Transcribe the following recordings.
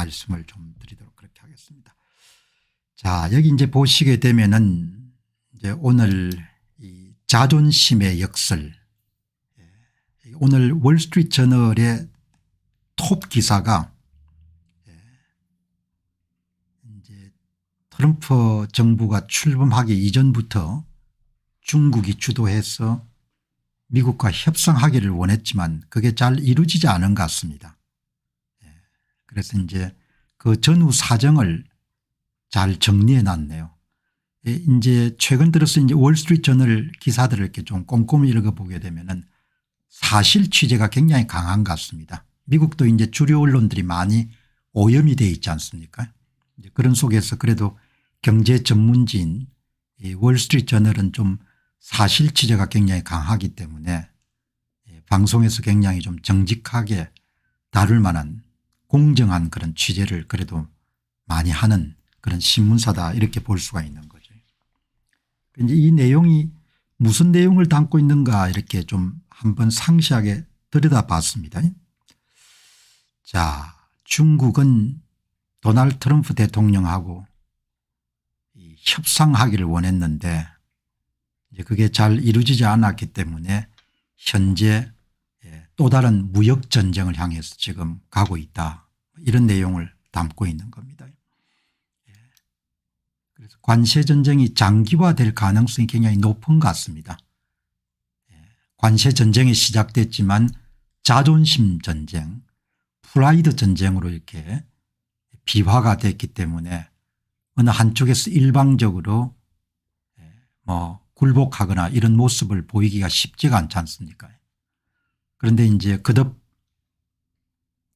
말씀을 좀 드리도록 그렇게 하겠습니다. 자, 여기 이제 보시게 되면은 이제 오늘 이 자존심의 역설, 오늘 월스트리트 저널의 톱 기사가 이제 트럼프 정부가 출범하기 이전부터 중국이 주도해서 미국과 협상하기를 원했지만 그게 잘 이루어지지 않은 것 같습니다. 그래서 이제 그 전후 사정을 잘 정리해 놨네요. 이제 최근 들어서 이제 월스트리트 저널 기사들을 이렇게 좀 꼼꼼히 읽어보게 되면은 사실 취재가 굉장히 강한 것 같습니다. 미국도 이제 주류 언론들이 많이 오염이 되어 있지 않습니까? 이제 그런 속에서 그래도 경제 전문지인 이 월스트리트 저널은 좀 사실 취재가 굉장히 강하기 때문에 방송에서 굉장히 좀 정직하게 다룰 만한 공정한 그런 취재를 그래도 많이 하는 그런 신문사다 이렇게 볼 수가 있는 거죠. 이제 이 내용이 무슨 내용을 담고 있는가 이렇게 좀 한번 상세하게 들여다봤습니다. 자, 중국은 도널드 트럼프 대통령하고 협상하기를 원했는데 이제 그게 잘 이루어지지 않았기 때문에 현재 또 다른 무역 전쟁을 향해서 지금 가고 있다. 이런 내용을 담고 있는 겁니다. 그래서 관세 전쟁이 장기화될 가능성이 굉장히 높은 것 같습니다. 관세 전쟁이 시작됐지만 자존심 전쟁, 프라이드 전쟁으로 이렇게 비화가 됐기 때문에 어느 한쪽에서 일방적으로 굴복하거나 이런 모습을 보이기가 쉽지가 않지 않습니까? 그런데 이제 거듭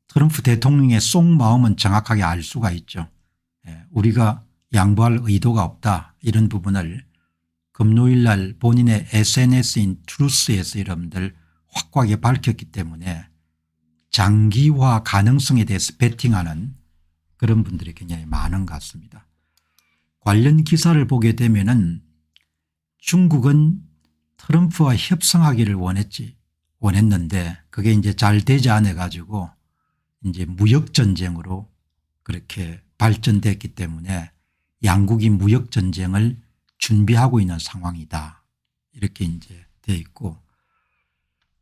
트럼프 대통령의 속마음은 정확하게 알 수가 있죠. 우리가 양보할 의도가 없다 이런 부분을 금요일 날 본인의 SNS인 트루스에서 여러분들 확고하게 밝혔기 때문에 장기화 가능성에 대해서 베팅하는 그런 분들이 굉장히 많은 것 같습니다. 관련 기사를 보게 되면은 중국은 트럼프와 협상하기를 원했는데 그게 이제 잘 되지 않아 가지고 이제 무역 전쟁으로 그렇게 발전됐기 때문에 양국이 무역 전쟁을 준비하고 있는 상황이다. 이렇게 이제 돼 있고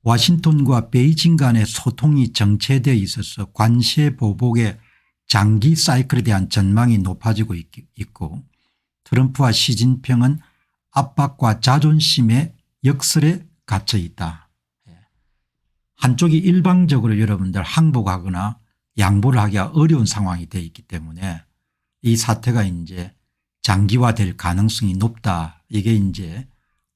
워싱턴과 베이징 간의 소통이 정체되어 있어서 관세 보복의 장기 사이클에 대한 전망이 높아지고 있고 트럼프와 시진핑은 압박과 자존심의 역설에 갇혀 있다. 한쪽이 일방적으로 여러분들 항복하거나 양보를 하기가 어려운 상황이 되어 있기 때문에 이 사태가 이제 장기화될 가능성이 높다. 이게 이제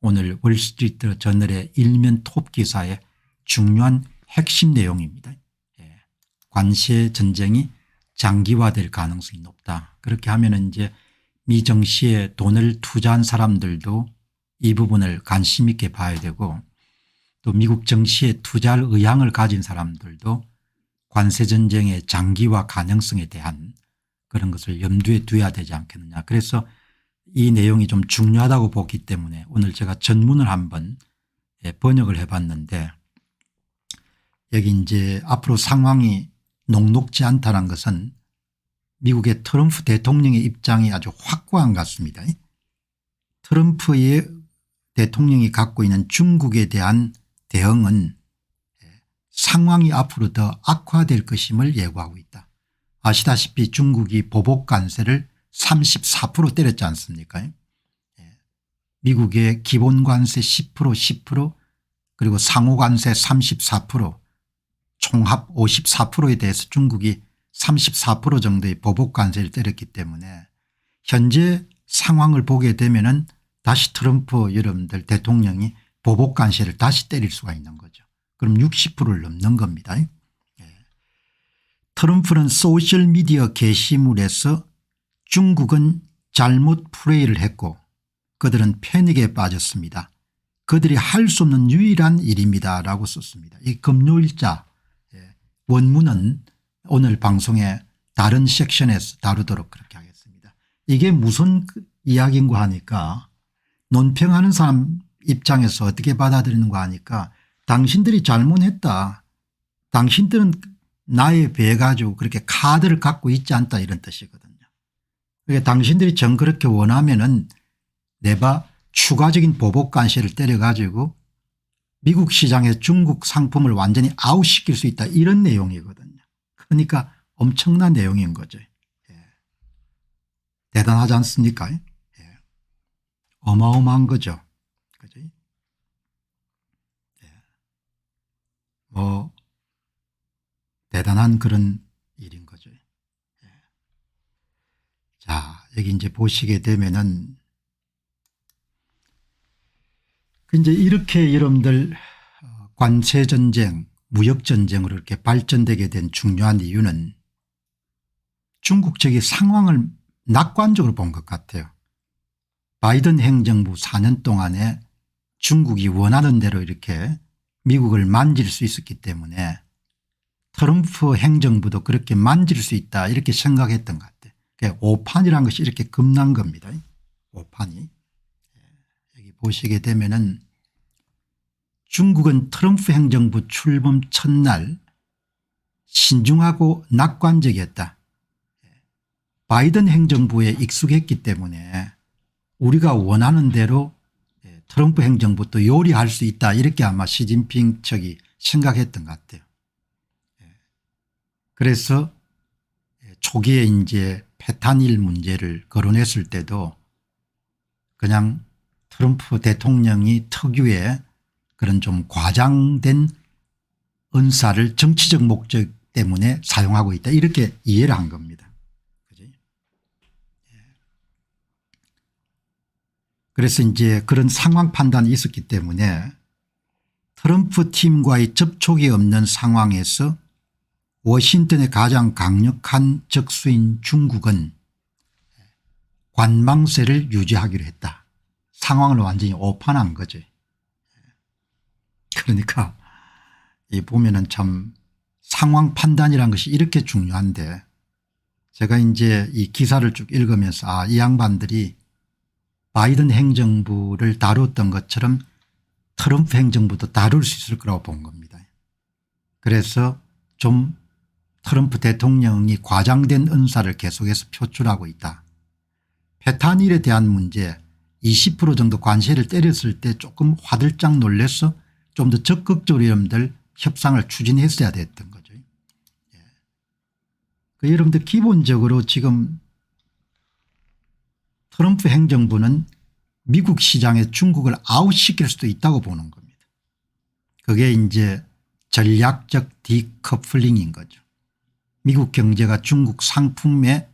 오늘 월스트리트 저널의 일면 톱 기사의 중요한 핵심 내용입니다. 관세 전쟁이 장기화될 가능성이 높다. 그렇게 하면 이제 미 정치에 돈을 투자한 사람들도 이 부분을 관심 있게 봐야 되고 또 미국 정치에 투자할 의향을 가진 사람들도 관세 전쟁의 장기화 가능성에 대한 그런 것을 염두에 두어야 되지 않겠느냐. 그래서 이 내용이 좀 중요하다고 보기 때문에 오늘 제가 전문을 한번 번역을 해봤는데 여기 이제 앞으로 상황이 녹록지 않다는 것은 미국의 트럼프 대통령의 입장이 아주 확고한 것 같습니다. 트럼프의 대통령이 갖고 있는 중국에 대한 대응은 상황이 앞으로 더 악화될 것임을 예고하고 있다. 아시다시피 중국이 보복 관세를 34% 때렸지 않습니까? 미국의 기본 관세 10% 그리고 상호 관세 34% 총합 54%에 대해서 중국이 34% 정도의 보복 관세를 때렸기 때문에 현재 상황을 보게 되면은 다시 트럼프 여러분들 대통령이 보복 관세를 다시 때릴 수가 있는 거죠. 그럼 60%를 넘는 겁니다. 트럼프는 소셜미디어 게시물에서 중국은 잘못 플레이를 했고 그들은 패닉에 빠졌습니다. 그들이 할 수 없는 유일한 일입니다 라고 썼습니다. 이 금요일자 원문은 오늘 방송의 다른 섹션에서 다루도록 그렇게 하겠습니다. 이게 무슨 이야기인가 하니까 논평하는 사람 입장에서 어떻게 받아들이는가 하니까 당신들이 잘못했다. 당신들은 나에 비해 가지고 그렇게 카드를 갖고 있지 않다 이런 뜻이거든요. 그러니까 당신들이 정 그렇게 원하면은 내봐 추가적인 보복 관세를 때려 가지고 미국 시장에 중국 상품을 완전히 아웃시킬 수 있다 이런 내용이거든요. 그러니까 엄청난 내용인 거죠. 예. 대단하지 않습니까? 예. 어마어마한 거죠. 그죠? 예. 뭐 대단한 그런 일인 거죠. 예. 자, 여기 이제 보시게 되면은 이제 이렇게 여러분들 관세전쟁 무역전쟁으로 이렇게 발전되게 된 중요한 이유는 중국 측이 상황을 낙관적으로 본 것 같아요. 바이든 행정부 4년 동안에 중국이 원하는 대로 이렇게 미국을 만질 수 있었기 때문에 트럼프 행정부도 그렇게 만질 수 있다 이렇게 생각했던 것 같아요. 그러니까 오판이라는 것이 이렇게 겁난 겁니다. 오판이. 여기 보시게 되면은 중국은 트럼프 행정부 출범 첫날 신중하고 낙관적이었다. 바이든 행정부에 익숙했기 때문에 우리가 원하는 대로 트럼프 행정부도 요리할 수 있다 이렇게 아마 시진핑 측이 생각했던 것 같아요. 그래서 초기에 이제 페탄일 문제를 거론했을 때도 그냥 트럼프 대통령이 특유의 그런 좀 과장된 언사를 정치적 목적 때문에 사용하고 있다 이렇게 이해를 한 겁니다. 그래서 이제 그런 상황 판단이 있었기 때문에 트럼프 팀과의 접촉이 없는 상황에서 워싱턴의 가장 강력한 적수인 중국은 관망세를 유지하기로 했다. 상황을 완전히 오판한 거죠. 그러니까 이 보면은 참 상황 판단이라는 것이 이렇게 중요한데 제가 이제 이 기사를 쭉 읽으면서 아, 이 양반들이 바이든 행정부를 다뤘던 것처럼 트럼프 행정부도 다룰 수 있을 거라고 본 겁니다. 그래서 좀 트럼프 대통령이 과장된 언사를 계속해서 표출하고 있다. 페탄일에 대한 문제 20% 정도 관세를 때렸을 때 조금 화들짝 놀라서 좀 더 적극적으로 여러분들 협상을 추진했어야 됐던 거죠. 예. 그 여러분들 기본적으로 지금 트럼프 행정부는 미국 시장에 중국을 아웃시킬 수도 있다고 보는 겁니다. 그게 이제 전략적 디커플링인 거죠. 미국 경제가 중국 상품에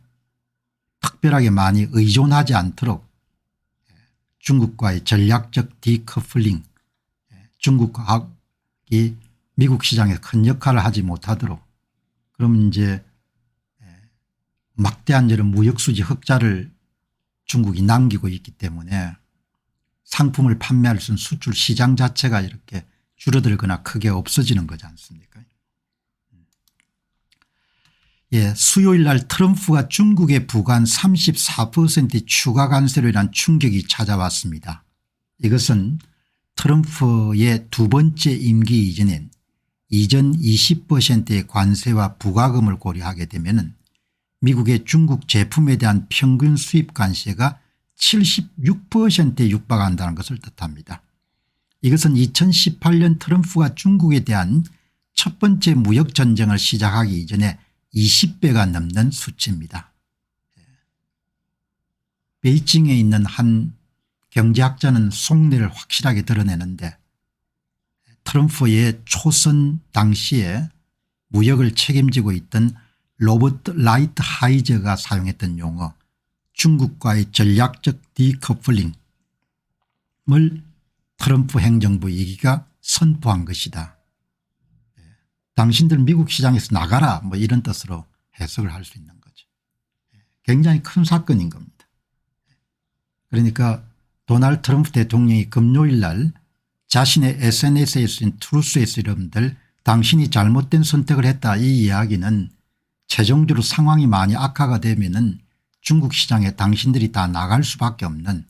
특별하게 많이 의존하지 않도록 중국과의 전략적 디커플링 중국이 미국 시장에 큰 역할을 하지 못하도록 그럼 이제 막대한 이런 무역수지 흑자를 중국이 남기고 있기 때문에 상품을 판매할 수 있는 수출 시장 자체가 이렇게 줄어들거나 크게 없어지는 거지 않습니까? 예, 수요일 날 트럼프가 중국에 부과한 34% 추가 관세로 인한 충격이 찾아왔습니다. 이것은 트럼프의 두 번째 임기 이전엔 이전 20%의 관세와 부과금을 고려하게 되면 미국의 중국 제품에 대한 평균 수입 관세가 76%에 육박한다는 것을 뜻합니다. 이것은 2018년 트럼프가 중국에 대한 첫 번째 무역 전쟁을 시작하기 이전에 20배가 넘는 수치입니다. 베이징에 있는 한 경제학자는 속내를 확실하게 드러내는데 트럼프의 초선 당시에 무역을 책임지고 있던 로버트 라이트 하이저가 사용했던 용어 중국과의 전략적 디커플링을 트럼프 행정부 이기가 선포한 것이다. 당신들 미국 시장에서 나가라 뭐 이런 뜻으로 해석을 할 수 있는 거죠. 굉장히 큰 사건인 겁니다. 그러니까 도널드 트럼프 대통령이 금요일 날 자신의 SNS에 쓰인 트루스에서 여러분들 당신이 잘못된 선택을 했다 이 이야기는 최종적으로 상황이 많이 악화가 되면은 중국 시장에 당신들이 다 나갈 수밖에 없는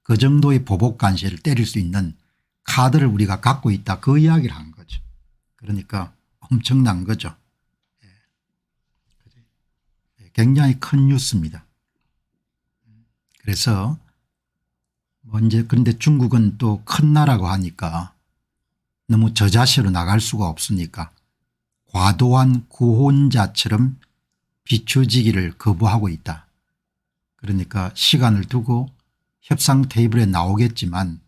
그 정도의 보복 관세를 때릴 수 있는 카드를 우리가 갖고 있다 그 이야기를 한 거죠. 그러니까 엄청난 거죠. 굉장히 큰 뉴스입니다. 그래서 뭐 이제 그런데 중국은 또 큰 나라고 하니까 너무 저자세로 나갈 수가 없으니까 과도한 구혼자처럼 비춰지기를 거부하고 있다. 그러니까 시간을 두고 협상 테이블에 나오겠지만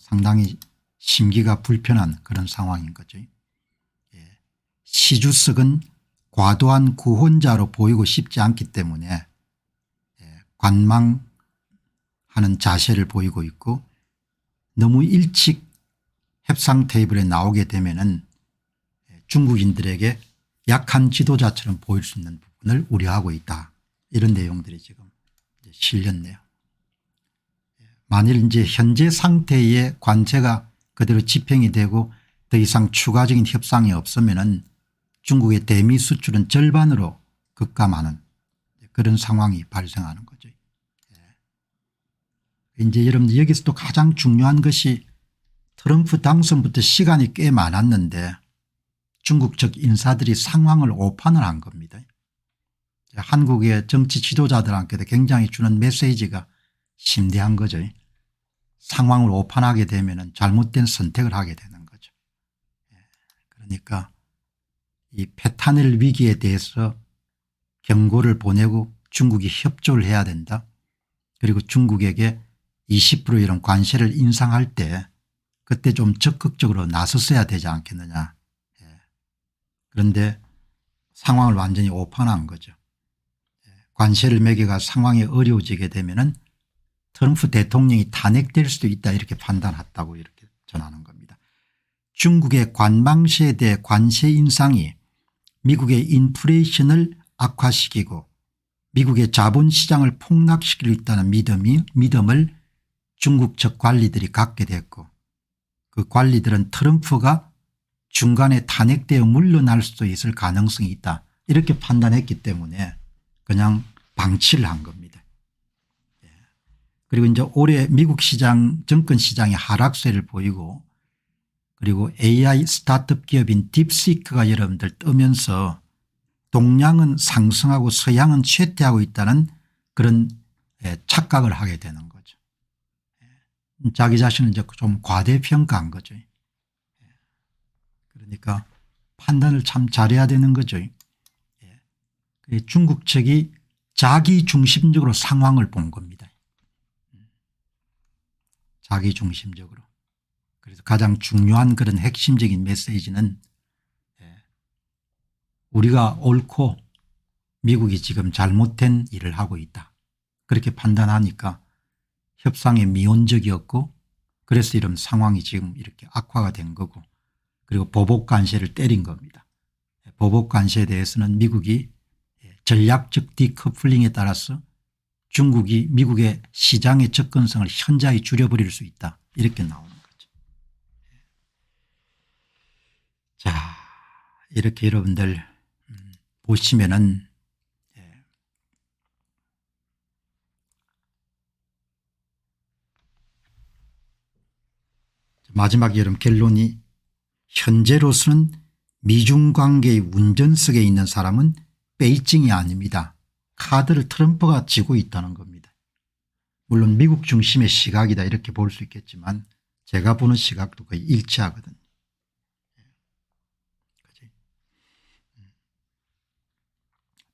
상당히 심기가 불편한 그런 상황인 거죠. 시 주석은 과도한 구혼자로 보이고 싶지 않기 때문에 관망하는 자세를 보이고 있고 너무 일찍 협상 테이블에 나오게 되면은 중국인들에게 약한 지도자처럼 보일 수 있는 부분을 우려하고 있다. 이런 내용들이 지금 실렸네요. 만일 이제 현재 상태의 관세가 그대로 집행이 되고 더 이상 추가적인 협상이 없으면은 중국의 대미 수출은 절반으로 급감하는 그런 상황이 발생하는 거죠. 이제 여러분 여기서 또 가장 중요한 것이 트럼프 당선부터 시간이 꽤 많았는데 중국 측 인사들이 상황을 오판을 한 겁니다. 한국의 정치 지도자들한테도 굉장히 주는 메시지가 심대한 거죠. 상황을 오판하게 되면 잘못된 선택을 하게 되는 거죠. 그러니까 이 페타넬 위기에 대해서 경고를 보내고 중국이 협조를 해야 된다. 그리고 중국에게 20% 이런 관세를 인상할 때 그때 좀 적극적으로 나섰어야 되지 않겠느냐. 그런데 상황을 완전히 오판한 거죠. 관세를 매겨가 상황이 어려워지게 되면은 트럼프 대통령이 탄핵될 수도 있다 이렇게 판단했다고 이렇게 전하는 겁니다. 중국의 관망세에 대해 관세 인상이 미국의 인플레이션을 악화시키고 미국의 자본시장을 폭락시킬 수 있다는 믿음을 중국 측 관리들이 갖게 됐고 그 관리들은 트럼프가 중간에 탄핵되어 물러날 수도 있을 가능성이 있다 이렇게 판단했기 때문에 그냥 방치를 한 겁니다. 그리고 이제 올해 미국 시장 정권 시장의 하락세를 보이고 그리고 AI 스타트업 기업인 딥시크가 여러분들 뜨면서 동양은 상승하고 서양은 쇠퇴하고 있다는 그런 착각을 하게 되는 거죠. 자기 자신을 이제 좀 과대평가한 거죠. 그러니까 판단을 참 잘해야 되는 거죠. 중국 측이 자기 중심적으로 상황을 본 겁니다. 자기 중심적으로. 그래서 가장 중요한 그런 핵심적인 메시지는 우리가 옳고 미국이 지금 잘못된 일을 하고 있다. 그렇게 판단하니까 협상에 미온적이었고 그래서 이런 상황이 지금 이렇게 악화가 된 거고 그리고 보복 관세를 때린 겁니다. 보복 관세에 대해서는 미국이 전략적 디커플링에 따라서 중국이 미국의 시장의 접근성을 현저히 줄여버릴 수 있다. 이렇게 나오는 거죠. 자, 이렇게 여러분들 보시면은 마지막에 여러분 결론이 현재로서는 미중 관계의 운전석에 있는 사람은 베이징이 아닙니다. 카드를 트럼프가 쥐고 있다는 겁니다. 물론 미국 중심의 시각이다 이렇게 볼 수 있겠지만 제가 보는 시각도 거의 일치하거든요.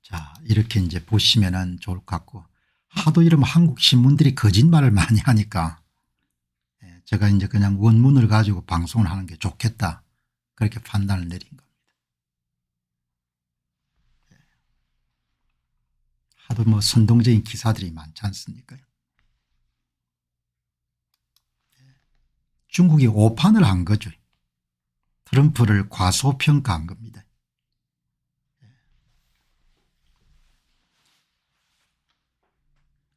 자, 이렇게 이제 보시면은 좋을 것 같고 하도 이러면 한국 신문들이 거짓말을 많이 하니까 제가 이제 그냥 원문을 가지고 방송을 하는 게 좋겠다 그렇게 판단을 내린 겁니다. 하도 뭐 선동적인 기사들이 많지 않습니까? 중국이 오판을 한 거죠. 트럼프를 과소평가한 겁니다.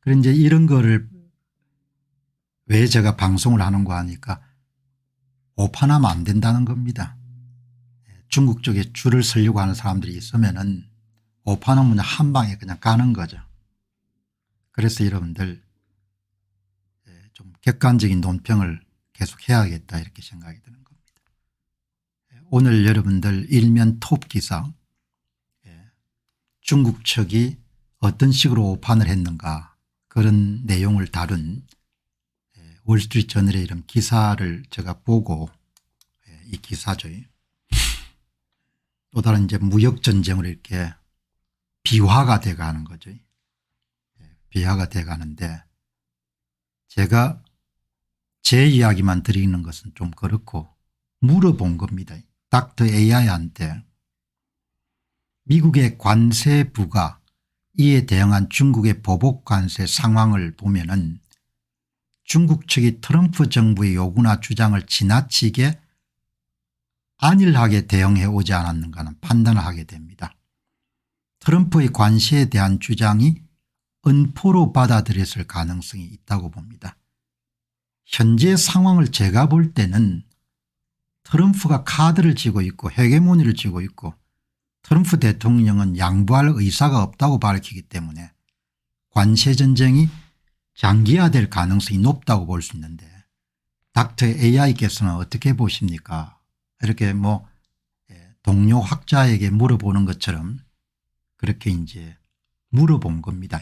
그런데 이제 이런 거를 왜 제가 방송을 하는가 하니까 오판하면 안 된다는 겁니다. 중국 쪽에 줄을 서려고 하는 사람들이 있으면은 오판하면 한 방에 그냥 가는 거죠. 그래서 여러분들 좀 객관적인 논평을 계속 해야겠다 이렇게 생각이 드는 겁니다. 오늘 여러분들 일면 톱 기사 중국 측이 어떤 식으로 오판을 했는가 그런 내용을 다룬 월스트리트 저널의 이런 기사를 제가 보고 이 기사죠. 또 다른 이제 무역 전쟁으로 이렇게 비화가 돼 가는 거죠. 비화가 돼 가는데 제가 제 이야기만 드리는 것은 좀 그렇고 물어본 겁니다. 닥터 AI한테 미국의 관세부가 이에 대응한 중국의 보복 관세 상황을 보면은 중국 측이 트럼프 정부의 요구나 주장을 지나치게 안일하게 대응해 오지 않았는가는 판단을 하게 됩니다. 트럼프의 관세에 대한 주장이 은포로 받아들였을 가능성이 있다고 봅니다. 현재 상황을 제가 볼 때는 트럼프가 카드를 쥐고 있고 헤게모니를 쥐고 있고 트럼프 대통령은 양보할 의사가 없다고 밝히기 때문에 관세 전쟁이 장기화될 가능성이 높다고 볼 수 있는데 닥터 AI께서는 어떻게 보십니까? 이렇게 동료 학자에게 물어보는 것처럼 그렇게 이제 물어본 겁니다.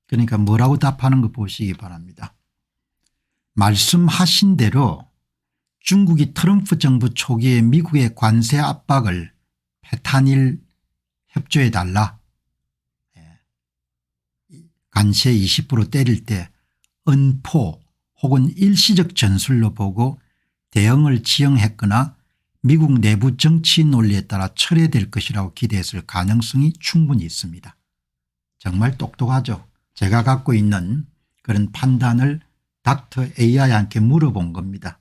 그러니까 뭐라고 답하는 거 보시기 바랍니다. 말씀하신 대로 중국이 트럼프 정부 초기에 미국의 관세 압박을 패탄일 협조해 달라 관세 20% 때릴 때 은포 혹은 일시적 전술로 보고 대응을 지형했거나 미국 내부 정치 논리에 따라 철회될 것이라고 기대했을 가능성이 충분히 있습니다. 정말 똑똑하죠. 제가 갖고 있는 그런 판단을 닥터 AI한테 물어본 겁니다.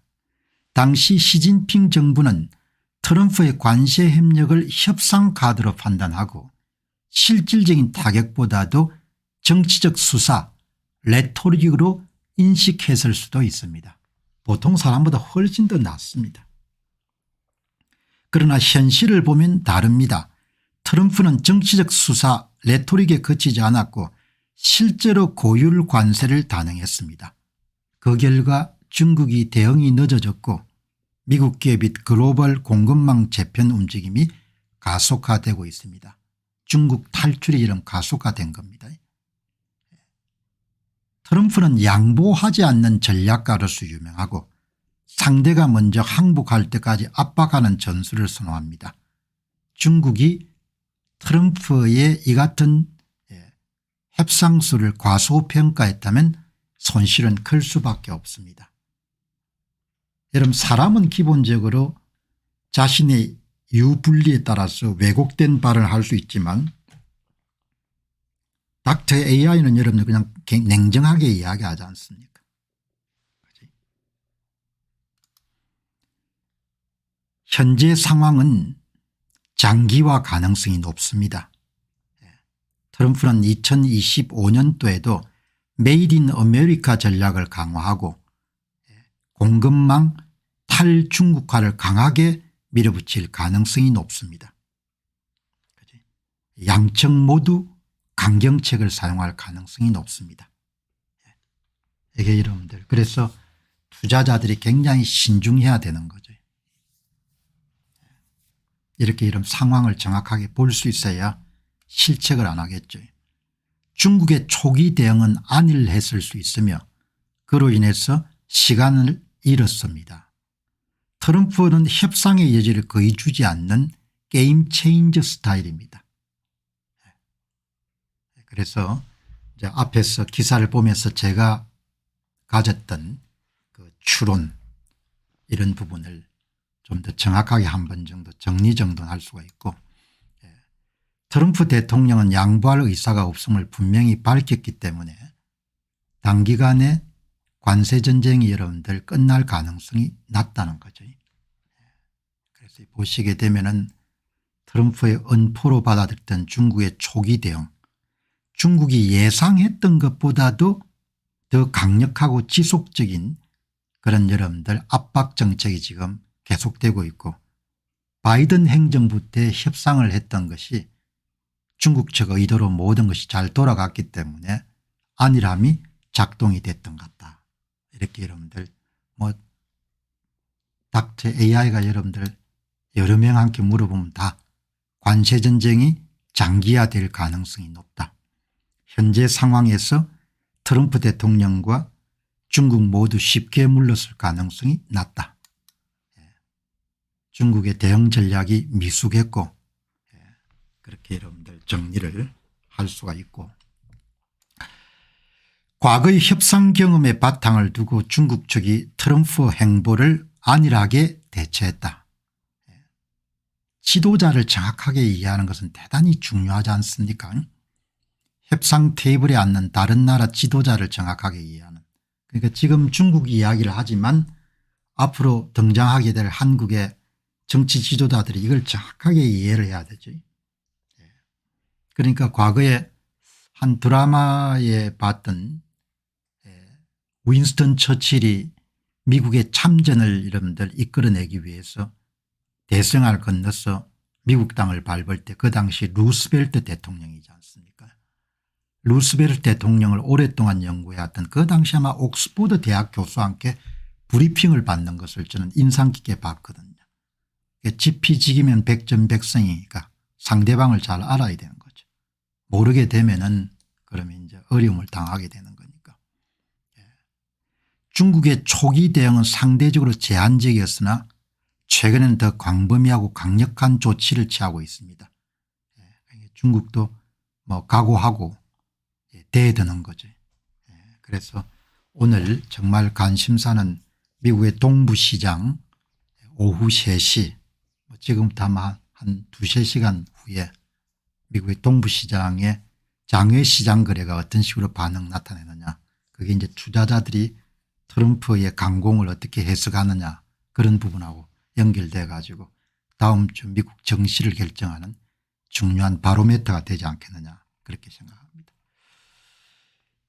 당시 시진핑 정부는 트럼프의 관세 협력을 협상 카드로 판단하고 실질적인 타격보다도 정치적 수사 레토릭으로 인식했을 수도 있습니다. 보통 사람보다 훨씬 더 낫습니다. 그러나 현실을 보면 다릅니다. 트럼프는 정치적 수사 레토릭에 그치지 않았고 실제로 고율 관세를 단행했습니다. 그 결과 중국이 대응이 늦어졌고 미국 기업 및 글로벌 공급망 재편 움직임이 가속화되고 있습니다. 중국 탈출이 이런 가속화된 겁니다. 트럼프는 양보하지 않는 전략가로서 유명하고 상대가 먼저 항복할 때까지 압박하는 전술을 선호합니다. 중국이 트럼프의 이 같은 협상수를 과소평가했다면 손실은 클 수밖에 없습니다. 여러분 사람은 기본적으로 자신의 유불리에 따라서 왜곡된 발언을 할 수 있지만 닥터 AI는 여러분들 그냥 냉정하게 이야기하지 않습니까? 현재 상황은 장기화 가능성이 높습니다. 트럼프는 2025년도에도 메이드 인 아메리카 전략을 강화하고 공급망 탈중국화를 강하게 밀어붙일 가능성이 높습니다. 양측 모두 강경책을 사용할 가능성이 높습니다. 이게 여러분들 그래서 투자자들이 굉장히 신중해야 되는 거죠. 이렇게 이런 상황을 정확하게 볼 수 있어야 실책을 안 하겠죠. 중국의 초기 대응은 안일했을 수 있으며 그로 인해서 시간을 잃었습니다. 트럼프는 협상의 여지를 거의 주지 않는 게임 체인저 스타일입니다. 그래서 이제 앞에서 기사를 보면서 제가 가졌던 그 추론 이런 부분을 좀 더 정확하게 한 번 정도 정리정돈할 수가 있고 트럼프 대통령은 양보할 의사가 없음을 분명히 밝혔기 때문에 단기간에 관세전쟁이 여러분들 끝날 가능성이 낮다는 거죠. 그래서 보시게 되면은 트럼프의 은포로 받아들였던 중국의 초기 대응 중국이 예상했던 것보다도 더 강력하고 지속적인 그런 여러분들 압박 정책이 지금 계속되고 있고 바이든 행정부 때 협상을 했던 것이 중국 측 의도로 모든 것이 잘 돌아갔기 때문에 안일함이 작동이 됐던 것 같다. 이렇게 여러분들 닥터 AI가 여러분들 여러 명한테 물어보면 다 관세전쟁이 장기화될 가능성이 높다. 현재 상황에서 트럼프 대통령과 중국 모두 쉽게 물러설 가능성이 낮다. 중국의 대응 전략이 미숙했고 그렇게 여러분들 정리를 할 수가 있고, 과거의 협상 경험의 바탕을 두고 중국 측이 트럼프 행보를 안일하게 대처했다. 지도자를 정확하게 이해하는 것은 대단히 중요하지 않습니까? 협상 테이블에 앉는 다른 나라 지도자를 정확하게 이해하는, 그러니까 지금 중국 이야기를 하지만 앞으로 등장하게 될 한국의 정치 지도자들이 이걸 정확하게 이해를 해야 되죠. 그러니까 과거에 한 드라마에 봤던 윈스턴 처칠이 미국의 참전을 여러분들 이끌어내기 위해서 대서양을 건너서 미국 땅을 밟을 때 그 당시 루스벨트 대통령이지 않습니까? 루스벨트 대통령을 오랫동안 연구해왔던 그 당시 아마 옥스포드 대학 교수와 함께 브리핑을 받는 것을 저는 인상 깊게 봤거든요. 지피지기면 백전백승이니까 상대방을 잘 알아야 되는 거죠. 모르게 되면은 그러면 이제 어려움을 당하게 되는 거니까. 중국의 초기 대응은 상대적으로 제한적이었으나 최근에는 더 광범위하고 강력한 조치를 취하고 있습니다. 중국도 뭐 각오하고 대드는 거죠. 그래서 오늘 정말 관심사는 미국의 동부시장 오후 3시 지금부터 아마 한 2~3시간 후에 미국의 동부시장의 장외시장 거래가 어떤 식으로 반응 나타내느냐, 그게 이제 투자자들이 트럼프의 강공을 어떻게 해석하느냐 그런 부분하고 연결돼 가지고 다음 주 미국 정시를 결정하는 중요한 바로미터가 되지 않겠느냐 그렇게 생각합니다.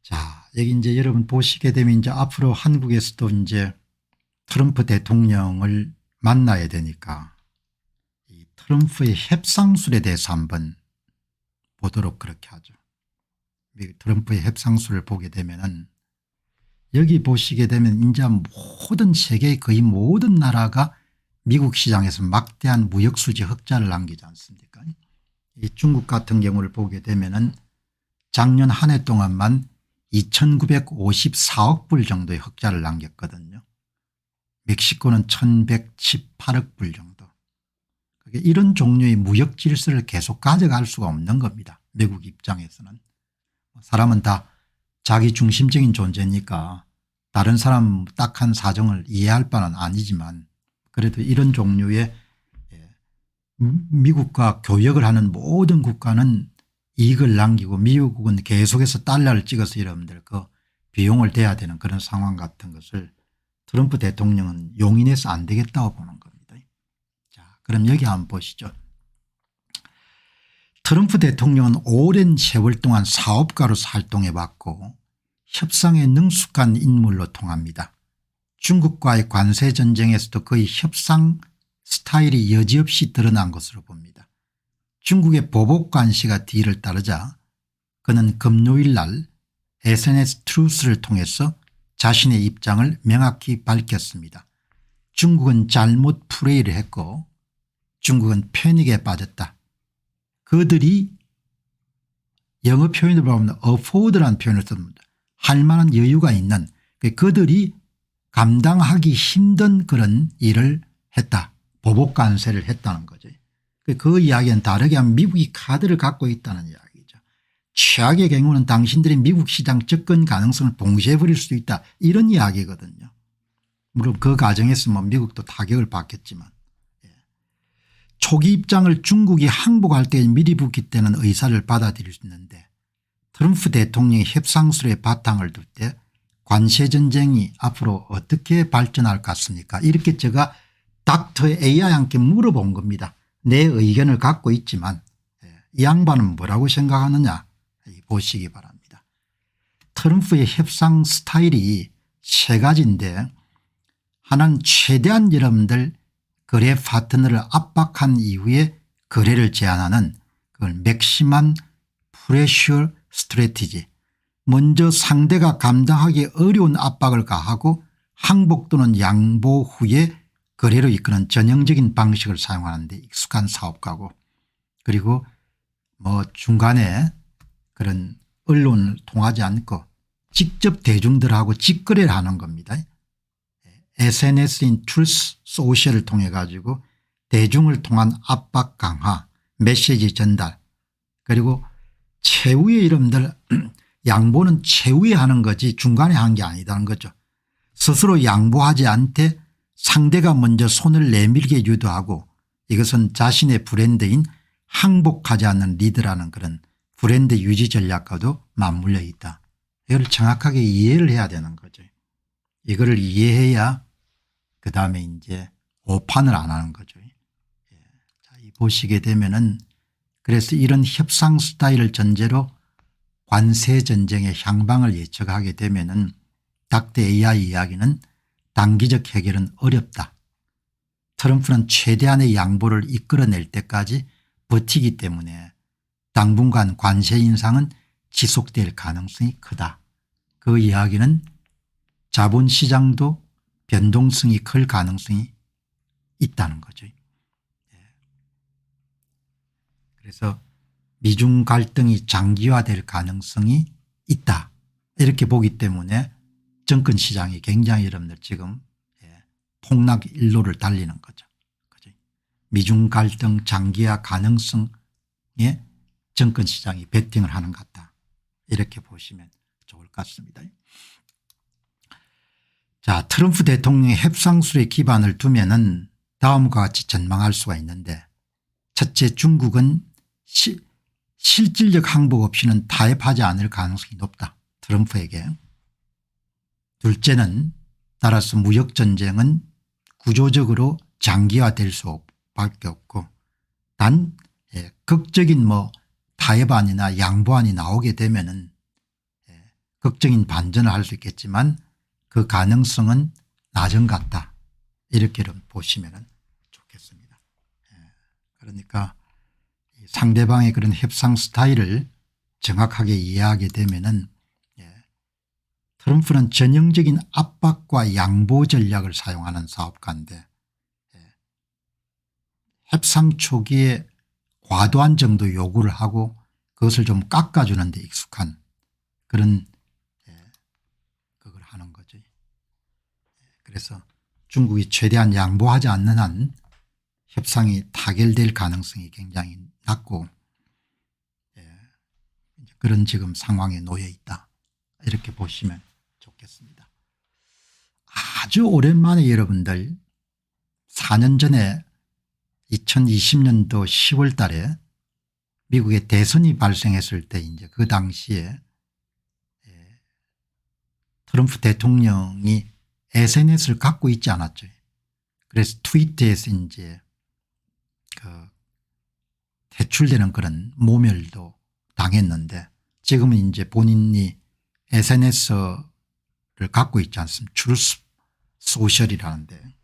자, 여기 이제 여러분 보시게 되면 이제 앞으로 한국에서도 이제 트럼프 대통령을 만나야 되니까 이 트럼프의 협상술에 대해서 한번 보도록 그렇게 하죠. 트럼프의 협상술을 보게 되면은 여기 보시게 되면 이제 모든 세계의 거의 모든 나라가 미국 시장에서 막대한 무역수지 흑자를 남기지 않습니까? 이 중국 같은 경우를 보게 되면은 작년 한 해 동안만 2,954억 불 정도의 흑자를 남겼거든요. 멕시코는 1,118억 불 정도. 이런 종류의 무역 질서를 계속 가져갈 수가 없는 겁니다. 미국 입장에서는. 사람은 다 자기 중심적인 존재니까 다른 사람 딱한 사정을 이해할 바는 아니지만 그래도 이런 종류의 미국과 교역을 하는 모든 국가는 이익을 남기고 미국은 계속해서 달러를 찍어서 여러분들 그 비용을 대야 되는 그런 상황 같은 것을 트럼프 대통령은 용인해서 안 되겠다고 보는 겁니다. 자, 그럼 여기 한번 보시죠. 트럼프 대통령은 오랜 세월 동안 사업가로서 활동해 왔고 협상에 능숙한 인물로 통합니다. 중국과의 관세 전쟁에서도 그의 협상 스타일이 여지없이 드러난 것으로 봅니다. 중국의 보복 관시가 뒤를 따르자 그는 금요일 날 SNS 트루스를 통해서 자신의 입장을 명확히 밝혔습니다. 중국은 잘못 플레이를 했고 중국은 패닉에 빠졌다. 그들이 영어 표현을 보면 afford라는 표현을 씁니다. 할 만한 여유가 있는, 그들이 감당하기 힘든 그런 일을 했다. 보복 관세를 했다는 거죠. 그 이야기는 다르게 하면 미국이 카드를 갖고 있다는 이야기죠. 최악의 경우는 당신들이 미국 시장 접근 가능성을 봉쇄해버릴 수도 있다, 이런 이야기거든요. 물론 그 과정에서 뭐 미국도 타격을 받겠지만 초기 입장을 중국이 항복할 때 미리 붙기 때는 의사를 받아들일 수 있는데 트럼프 대통령이 협상술에 바탕을 둘 때 관세 전쟁이 앞으로 어떻게 발전할 것 같습니까? 이렇게 제가 닥터 AI한테 물어본 겁니다. 내 의견을 갖고 있지만 이 양반은 뭐라고 생각하느냐 보시기 바랍니다. 트럼프의 협상 스타일이 세 가지인데 하나는 최대한 여러분들 거래 파트너를 압박한 이후에 거래를 제한하는 그걸 맥시멈 프레셔 스트래티지, 먼저 상대가 감당하기 어려운 압박을 가하고 항복 또는 양보 후에 거래로 이끄는 전형적인 방식을 사용하는 데 익숙한 사업가고, 그리고 뭐 중간에 그런 언론을 통하지 않고 직접 대중들하고 직거래를 하는 겁니다. SNS인 트루스 소셜을 통해 가지고 대중을 통한 압박 강화, 메시지 전달, 그리고 최후의 이름들 양보는 최후에 하는 거지 중간에 한 게 아니다는 거죠. 스스로 양보하지 않되 상대가 먼저 손을 내밀게 유도하고 이것은 자신의 브랜드인 항복하지 않는 리드라는 그런 브랜드 유지 전략과도 맞물려 있다. 이걸 정확하게 이해를 해야 되는 거죠. 이거를 이해해야 그다음에 이제 오판을 안 하는 거죠. 자, 이 보시게 되면은 그래서 이런 협상 스타일을 전제로 관세 전쟁의 향방을 예측하게 되면은 닥터 AI 이야기는 단기적 해결은 어렵다. 트럼프는 최대한의 양보를 이끌어낼 때까지 버티기 때문에 당분간 관세 인상은 지속될 가능성이 크다. 그 이야기는 자본시장도 변동성이 클 가능성이 있다는 거죠. 그래서 미중 갈등이 장기화될 가능성이 있다. 이렇게 보기 때문에 정권시장이 굉장히 여러분들 지금 폭락 일로를 달리는 거죠. 미중 갈등 장기화 가능성에 정권시장이 베팅을 하는 것 같다. 이렇게 보시면 좋을 것 같습니다. 자, 트럼프 대통령의 협상술에 기반을 두면은 다음과 같이 전망할 수가 있는데, 첫째, 중국은 실질적 항복 없이는 타협하지 않을 가능성이 높다. 트럼프에게. 둘째는 따라서 무역전쟁은 구조적으로 장기화될 수밖에 없고 단 극적인 타협안이나 양보안이 나오게 되면은 극적인 반전을 할 수 있겠지만 그 가능성은 낮은 것 같다. 이렇게 보시면 좋겠습니다. 그러니까 상대방의 그런 협상 스타일을 정확하게 이해하게 되면은 트럼프는 전형적인 압박과 양보 전략을 사용하는 사업가인데 협상 초기에 과도한 정도 요구를 하고 그것을 좀 깎아주는 데 익숙한 그런 그걸 하는 거죠. 그래서 중국이 최대한 양보하지 않는 한 협상이 타결될 가능성이 굉장히 낮고 그런 지금 상황에 놓여 있다. 이렇게 보시면 좋겠습니다. 아주 오랜만에 여러분들 4년 전에 2020년도 10월 달에 미국의 대선이 발생했을 때 이제 그 당시에 트럼프 대통령이 SNS를 갖고 있지 않았죠. 그래서 트위터에서 이제 퇴출되는 그런 모멸도 당했는데 지금은 이제 본인이 SNS를 갖고 있지 않습니까? 트루스 소셜이라는데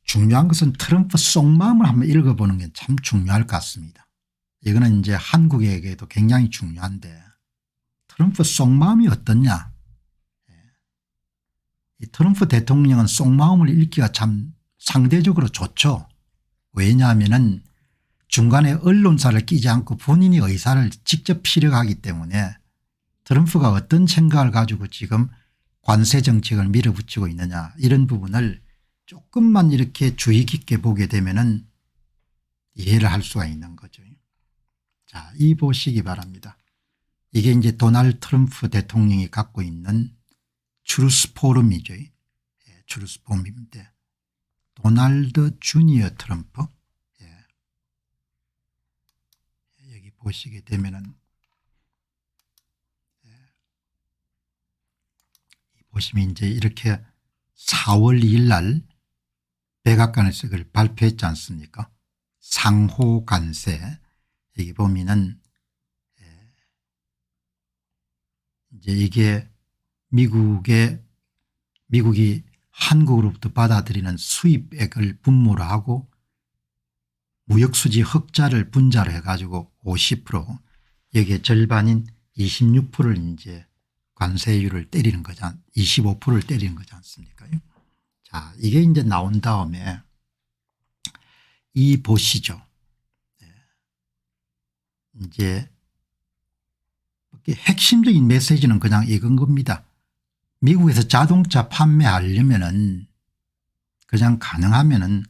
중요한 것은 트럼프 속마음을 한번 읽어보는 게 참 중요할 것 같습니다. 이거는 이제 한국에게도 굉장히 중요한데 트럼프 속마음이 어떻냐. 이 트럼프 대통령은 속마음을 읽기가 참 상대적으로 좋죠. 왜냐하면 중간에 언론사를 끼지 않고 본인이 의사를 직접 피력하기 때문에 트럼프가 어떤 생각을 가지고 지금 관세 정책을 밀어붙이고 있느냐 이런 부분을 조금만 이렇게 주의 깊게 보게 되면은 이해를 할 수가 있는 거죠. 자, 이 보시기 바랍니다. 이게 이제 도널드 트럼프 대통령이 갖고 있는 트루스 포럼이죠. 트루스 포럼인데 도널드 주니어 트럼프 여기 보시게 되면은 보시면 이제 이렇게 4월 2일 날 백악관에서 그걸 발표했지 않습니까? 상호 관세. 여기 보면은 이제 이게 미국이 한국으로부터 받아들이는 수입액을 분모로 하고 무역수지 흑자를 분자로 해가지고 50% 여기에 절반인 26%를 이제 관세율을 때리는 거지 25%를 때리는 거지 않습니까? 자, 이게 이제 나온 다음에, 이 보시죠. 이제 핵심적인 메시지는 그냥 이건 겁니다. 미국에서 자동차 판매하려면은 그냥 가능하면은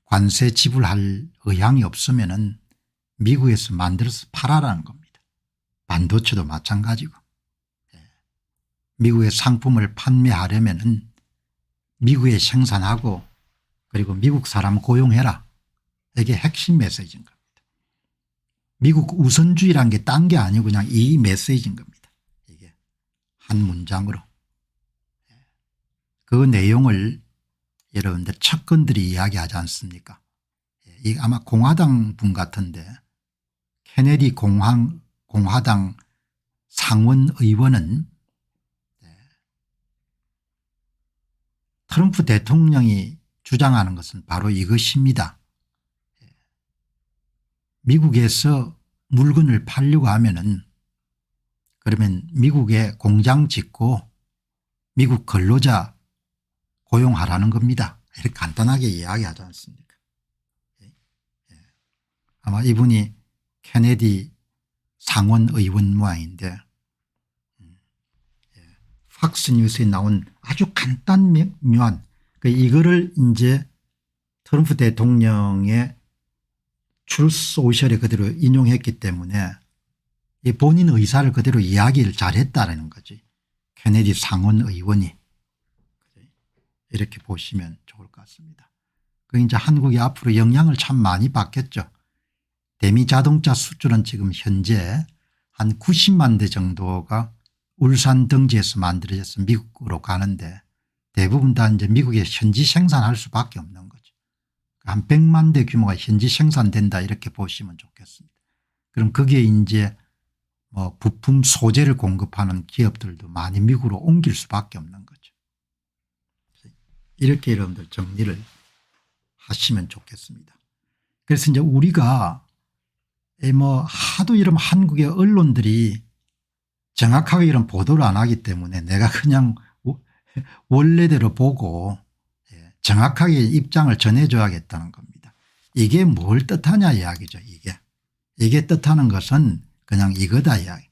관세 지불할 의향이 없으면은 미국에서 만들어서 팔아라는 겁니다. 반도체도 마찬가지고. 미국의 상품을 판매하려면은 미국에 생산하고 그리고 미국 사람 고용해라. 이게 핵심 메시지인 겁니다. 미국 우선주의란 게 딴 게 아니고 그냥 이 메시지인 겁니다. 이게 한 문장으로. 그 내용을 여러분들 측근들이 이야기하지 않습니까? 이게 아마 공화당 분 같은데 케네디 공화당 상원 의원은 트럼프 대통령이 주장하는 것은 바로 이것입니다. 미국에서 물건을 팔려고 하면은 그러면 미국에 공장 짓고 미국 근로자 고용하라는 겁니다. 이렇게 간단하게 이야기하지 않습니까? 아마 이분이 케네디 상원 의원 모양인데 팍스뉴스에 나온 아주 간단묘한 이거를 이제 트럼프 대통령의 트루스 소셜에 그대로 인용했기 때문에 이 본인 의사를 그대로 이야기를 잘했다라는 거지. 케네디 상원 의원이 이렇게 보시면 좋을 것 같습니다. 그 이제 한국이 앞으로 영향을 참 많이 받겠죠. 대미 자동차 수출은 지금 현재 한 90만 대 정도가 울산 등지에서 만들어져서 미국으로 가는데 대부분 다 이제 미국에 현지 생산할 수밖에 없는 거죠. 한 100만 대 규모가 현지 생산된다 이렇게 보시면 좋겠습니다. 그럼 거기에 이제 뭐 부품 소재를 공급하는 기업들도 많이 미국으로 옮길 수밖에 없는 거죠. 이렇게 여러분들 정리를 하시면 좋겠습니다. 그래서 이제 우리가 뭐 하도 이런 한국의 언론들이 정확하게 이런 보도를 안 하기 때문에 내가 그냥 원래대로 보고 정확하게 입장을 전해줘야겠다는 겁니다. 이게 뭘 뜻하냐 이야기죠. 이게 뜻하는 것은 그냥 이거다 이야기.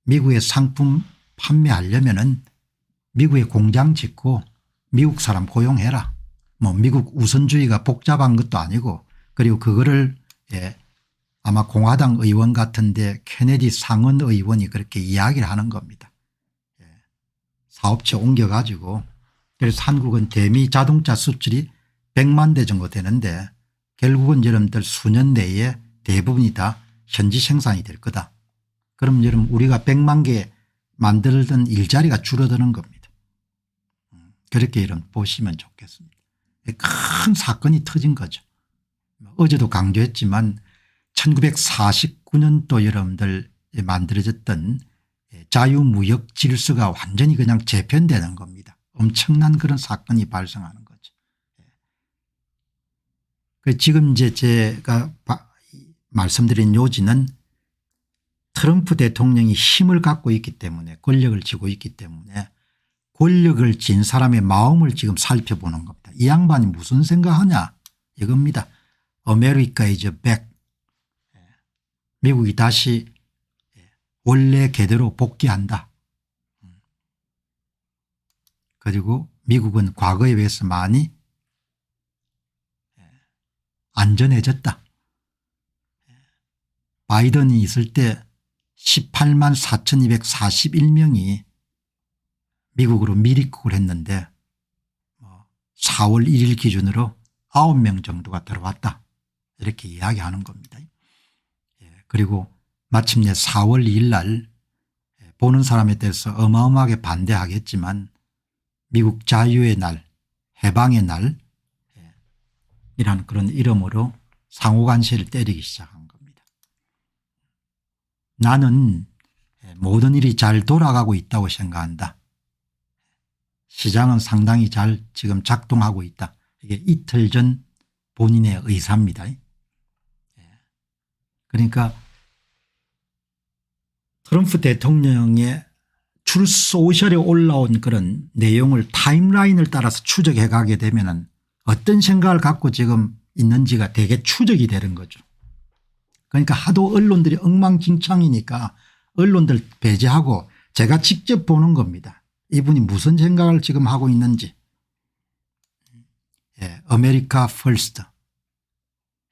미국의 상품 판매하려면은 미국에 공장 짓고 미국 사람 고용해라. 뭐 미국 우선주의가 복잡한 것도 아니고 그리고 그거를 아마 공화당 의원 같은데 케네디 상원 의원이 그렇게 이야기를 하는 겁니다. 사업체 옮겨가지고 그래서 한국은 대미 자동차 수출이 100만 대 정도 되는데 결국은 여러분들 수년 내에 대부분이 다 현지 생산이 될 거다. 그럼 여러분 우리가 100만 개 만들던 일자리가 줄어드는 겁니다. 그렇게 여러분 보시면 좋겠습니다. 큰 사건이 터진 거죠. 어제도 강조했지만 1949년도 여러분들 만들어졌던 자유무역 질서가 완전히 그냥 재편되는 겁니다. 엄청난 그런 사건이 발생하는 거죠. 지금 이제 제가 말씀드린 요지는 트럼프 대통령이 힘을 갖고 있기 때문에 권력을 쥐고 있기 때문에 권력을 쥔 사람의 마음을 지금 살펴보는 겁니다. 이 양반이 무슨 생각하냐 이겁니다. 아메리카 이즈 백. 미국이 다시 원래 궤대로 복귀한다. 그리고 미국은 과거에 비해서 많이 안전해졌다. 바이든이 있을 때 18만 4,241명이 미국으로 미입국을 했는데 4월 1일 기준으로 9명 정도가 들어왔다. 이렇게 이야기하는 겁니다. 그리고 마침내 4월 2일 날 보는 사람에 대해서 어마어마하게 반대하겠지만 미국 자유의 날 해방의 날 이란 그런 이름으로 상호관세를 때리기 시작한 겁니다. 나는 모든 일이 잘 돌아가고 있다고 생각한다. 시장은 상당히 잘 지금 작동하고 있다. 이게 이틀 전 본인의 의사입니다. 그러니까 트럼프 대통령의 트루스 소셜에 올라온 그런 내용을 타임라인을 따라서 추적해 가게 되면 어떤 생각을 갖고 지금 있는지가 되게 추적이 되는 거죠. 그러니까 하도 언론들이 엉망진창이니까 언론들 배제하고 제가 직접 보는 겁니다. 이분이 무슨 생각을 지금 하고 있는지. 예, 아메리카 퍼스트.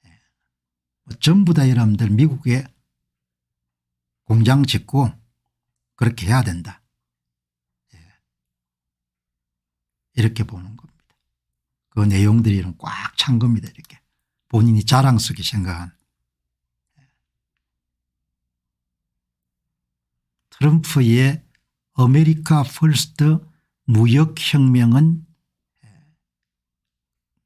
예, 전부 다 여러분들 미국에 공장 짓고 그렇게 해야 된다. 예, 이렇게 보는 겁니다. 그 내용들이 꽉 찬 겁니다. 이렇게 본인이 자랑스럽게 생각한. 트럼프의 아메리카 퍼스트 무역혁명은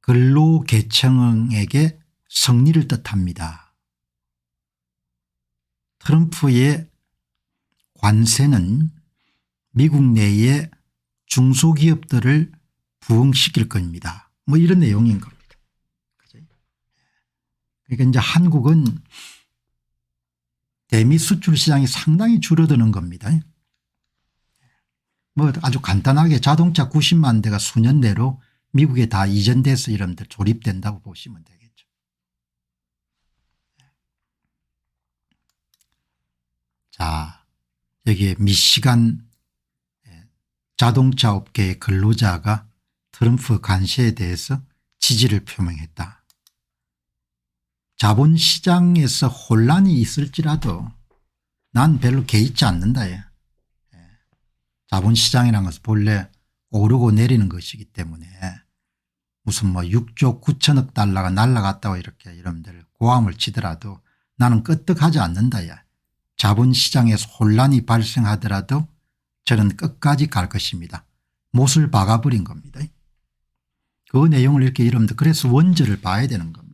근로계층에게 승리를 뜻합니다. 트럼프의 관세는 미국 내의 중소기업들을 부흥시킬 겁니다. 뭐 이런 내용인 겁니다. 그러니까 이제 한국은 대미 수출 시장이 상당히 줄어드는 겁니다. 뭐 아주 간단하게 자동차 90만 대가 수년 내로 미국에 다 이전돼서 이런데 조립된다고 보시면 되겠죠. 자, 여기에 미시간 자동차 업계의 근로자가 트럼프 관세에 대해서 지지를 표명했다. 자본시장에서 혼란이 있을지라도 난 별로 개의치 않는다. 자본시장이라는 것은 본래 오르고 내리는 것이기 때문에 무슨 뭐 6조 9천억 달러가 날아갔다고 이렇게 여러분들 고함을 치더라도 나는 끄떡하지 않는다. 자본시장에서 혼란이 발생하더라도 저는 끝까지 갈 것입니다. 못을 박아버린 겁니다. 그 내용을 이렇게 여러분들 그래서 원저를 봐야 되는 겁니다.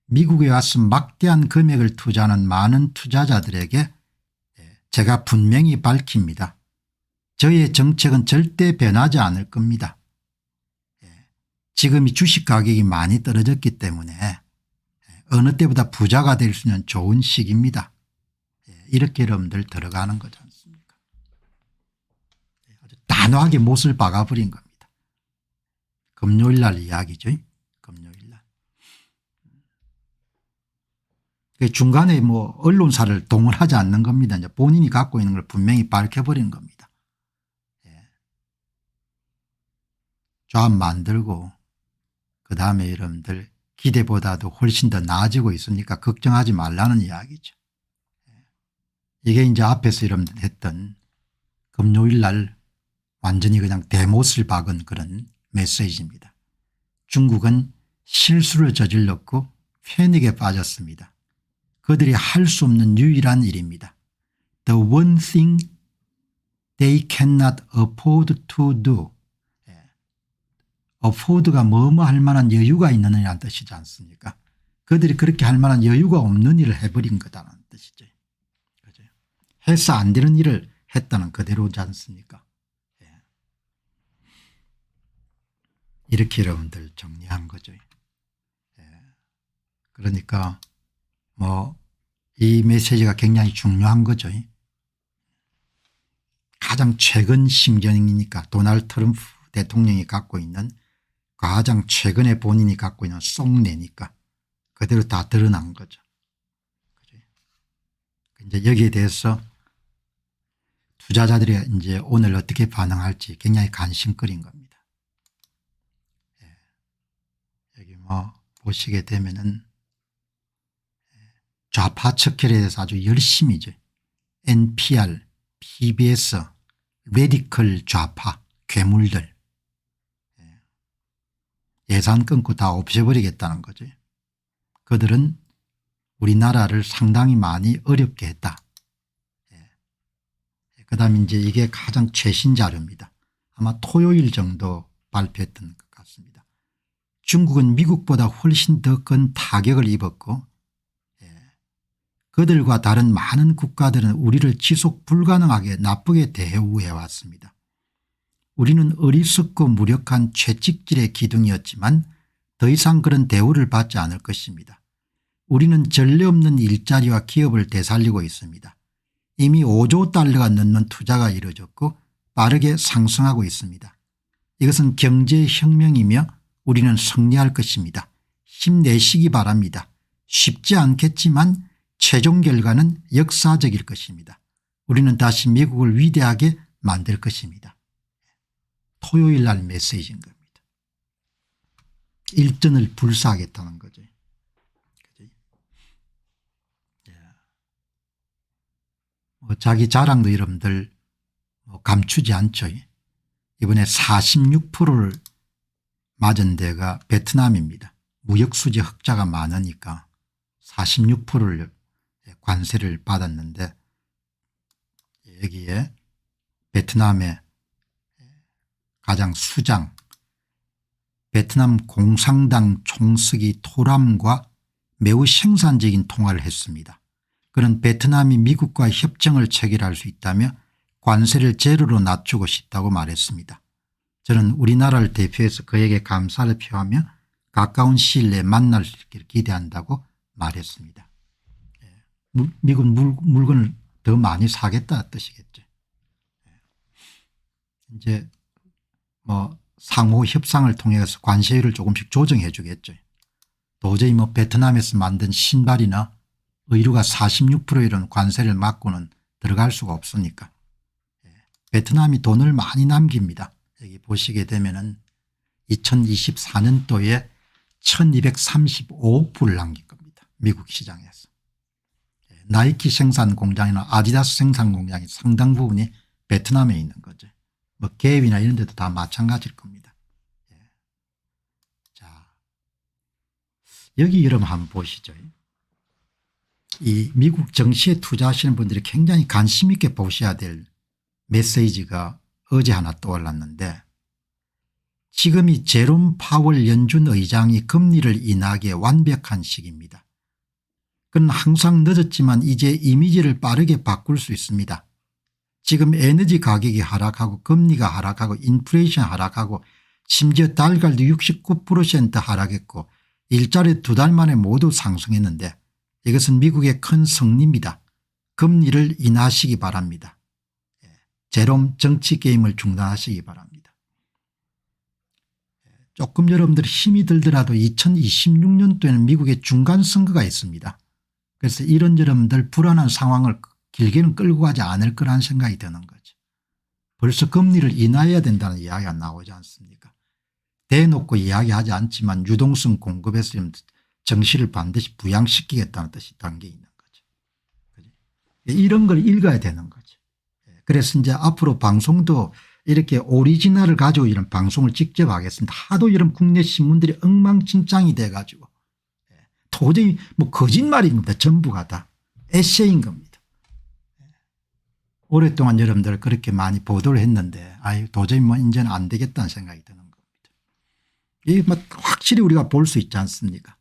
미국에 와서 막대한 금액을 투자하는 많은 투자자들에게 제가 분명히 밝힙니다. 저의 정책은 절대 변하지 않을 겁니다. 지금 이 주식 가격이 많이 떨어졌기 때문에 어느 때보다 부자가 될 수 있는 좋은 시기입니다. 이렇게 여러분들 들어가는 거지 않습니까? 아주 단호하게 못을 박아버린 겁니다. 금요일 날 이야기죠. 금요일 날. 중간에 뭐 언론사를 동원하지 않는 겁니다. 이제 본인이 갖고 있는 걸 분명히 밝혀버린 겁니다. 조합 만들고 그다음에 여러분들 기대보다도 훨씬 더 나아지고 있으니까 걱정하지 말라는 이야기죠. 이게 이제 앞에서 여러분들 했던 금요일 날 완전히 그냥 대못을 박은 그런 메시지입니다. 중국은 실수를 저질렀고 패닉에 빠졌습니다. 그들이 할 수 없는 유일한 일입니다. The one thing they cannot afford to do. afford가 뭐뭐 할 만한 여유가 있는 이라는 뜻이지 않습니까? 그들이 그렇게 할 만한 여유가 없는 일을 해버린 거다는 뜻이죠. 그죠? 해서 안 되는 일을 했다는 그대로지 않습니까? 예. 이렇게 여러분들 정리한 거죠. 예. 그러니까 뭐 이 메시지가 굉장히 중요한 거죠. 가장 최근 심경이니까 도널드 트럼프 대통령이 갖고 있는 가장 최근에 본인이 갖고 있는 속내니까 그대로 다 드러난 거죠. 이제 여기에 대해서 투자자들이 이제 오늘 어떻게 반응할지 굉장히 관심거리인 겁니다. 여기 뭐 보시게 되면은 좌파 척결에 대해서 아주 열심히죠. NPR, PBS, 레디컬 좌파, 괴물들. 예산 끊고 다 없애버리겠다는 거죠. 그들은 우리나라를 상당히 많이 어렵게 했다. 그다음에 이제 이게 가장 최신 자료입니다. 아마 토요일 정도 발표했던 것 같습니다. 중국은 미국보다 훨씬 더 큰 타격을 입었고 그들과 다른 많은 국가들은 우리를 지속 불가능하게 나쁘게 대우해 왔습니다. 우리는 어리석고 무력한 채찍질의 기둥이었지만 더 이상 그런 대우를 받지 않을 것입니다. 우리는 전례 없는 일자리와 기업을 되살리고 있습니다. 이미 5조 달러가 넘는 투자가 이루어졌고 빠르게 상승하고 있습니다. 이것은 경제혁명이며 우리는 승리할 것입니다. 힘내시기 바랍니다. 쉽지 않겠지만 최종 결과는 역사적일 것입니다. 우리는 다시 미국을 위대하게 만들 것입니다. 토요일 날 메시지인 겁니다. 일전을 불사하겠다는 거죠. 자기 자랑도 여러분들 감추지 않죠. 이번에 46%를 맞은 데가 베트남입니다. 무역수지 흑자가 많으니까 46%를 관세를 받았는데 여기에 베트남의 가장 수장 베트남 공산당 총서기 토람과 매우 생산적인 통화를 했습니다. 그는 베트남이 미국과 협정을 체결할 수 있다며 관세를 제로로 낮추고 싶다고 말했습니다. 저는 우리나라를 대표해서 그에게 감사를 표하며 가까운 시일 내에 만날 수 있기를 기대한다고 말했습니다. 미국 물건을 더 많이 사겠다 뜻이겠죠. 이제 상호 협상을 통해서 관세율을 조금씩 조정해 주겠죠. 도저히 베트남에서 만든 신발이나 의류가 46% 이런 관세를 맞고는 들어갈 수가 없으니까. 베트남이 돈을 많이 남깁니다. 여기 보시게 되면은 2024년도에 1235억 불을 남길 겁니다. 미국 시장에서. 나이키 생산 공장이나 아디다스 생산 공장이 상당 부분이 베트남에 있는 거죠. 갭이나 이런 데도 다 마찬가지일 겁니다. 자, 여기 여러분 한번 보시죠. 이 미국 정시에 투자하시는 분들이 굉장히 관심 있게 보셔야 될 메시지가 어제 하나 떠올랐는데 지금이 제롬 파월 연준 의장이 금리를 인하기에 완벽한 시기입니다. 그는 항상 늦었지만 이제 이미지를 빠르게 바꿀 수 있습니다. 지금 에너지 가격이 하락하고 금리가 하락하고 인플레이션 하락하고 심지어 달걀도 69% 하락했고 일자리 2달 만에 모두 상승했는데 이것은 미국의 큰 승리입니다. 금리를 인하하시기 바랍니다. 제롬 정치 게임을 중단하시기 바랍니다. 조금 여러분들이 힘이 들더라도 2026년도에는 미국의 중간선거가 있습니다. 그래서 이런 여러분들 불안한 상황을 길게는 끌고 가지 않을 거라는 생각이 드는 거죠. 벌써 금리를 인하해야 된다는 이야기가 나오지 않습니까? 대놓고 이야기하지 않지만 유동성 공급에서 정시를 반드시 부양시키겠다는 뜻이 담겨 있는 거죠. 이런 걸 읽어야 되는 거죠. 그래서 이제 앞으로 방송도 이렇게 오리지널을 가지고 이런 방송을 직접 하겠습니다. 하도 이런 국내 신문들이 엉망진창이 돼 가지고 도저히 거짓말인 겁니다. 전부가 다 에세이인 겁니다. 오랫동안 여러분들 그렇게 많이 보도를 했는데 도저히 이제는 안 되겠다는 생각이 드는 겁니다. 이게 확실히 우리가 볼 수 있지 않습니까?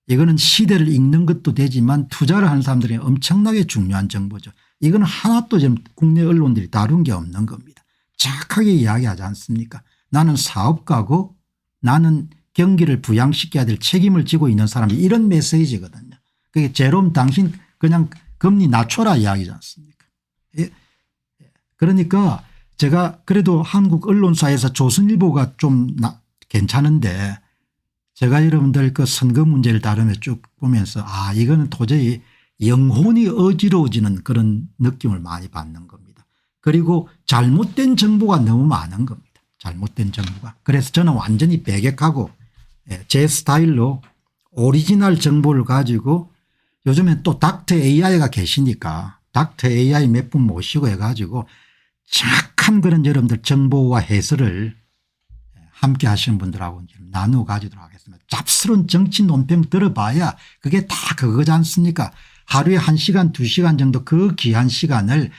이거는 시대를 읽는 것도 되지만 투자를 하는 사람들이 엄청나게 중요한 정보죠. 이건 하나도 지금 국내 언론들이 다룬 게 없는 겁니다. 정확하게 이야기하지 않습니까? 나는 사업가고 나는 경기를 부양시켜야 될 책임을 지고 있는 사람이 이런 메시지거든요. 그게 제롬 당신 그냥 금리 낮춰라 이야기지 않습니까? 그러니까 제가 그래도 한국 언론사에서 조선일보가 좀 괜찮은데 제가 여러분들 그 선거 문제를 다루며 쭉 보면서 이거는 도저히 영혼이 어지러워지는 그런 느낌을 많이 받는 겁니다. 그리고 잘못된 정보가 너무 많은 겁니다. 잘못된 정보가. 그래서 저는 완전히 배격하고 제 스타일로 오리지널 정보를 가지고 요즘엔 또 닥터 AI가 계시니까 닥터 AI 몇 분 모시고 해가지고 정확한 그런 여러분들 정보와 해설을 함께 하시는 분들하고 나누어 가지도록 하겠습니다. 잡스러운 정치 논평 들어봐야 그게 다 그거지 않습니까? 하루에 1시간 2시간 정도 그 귀한 시간을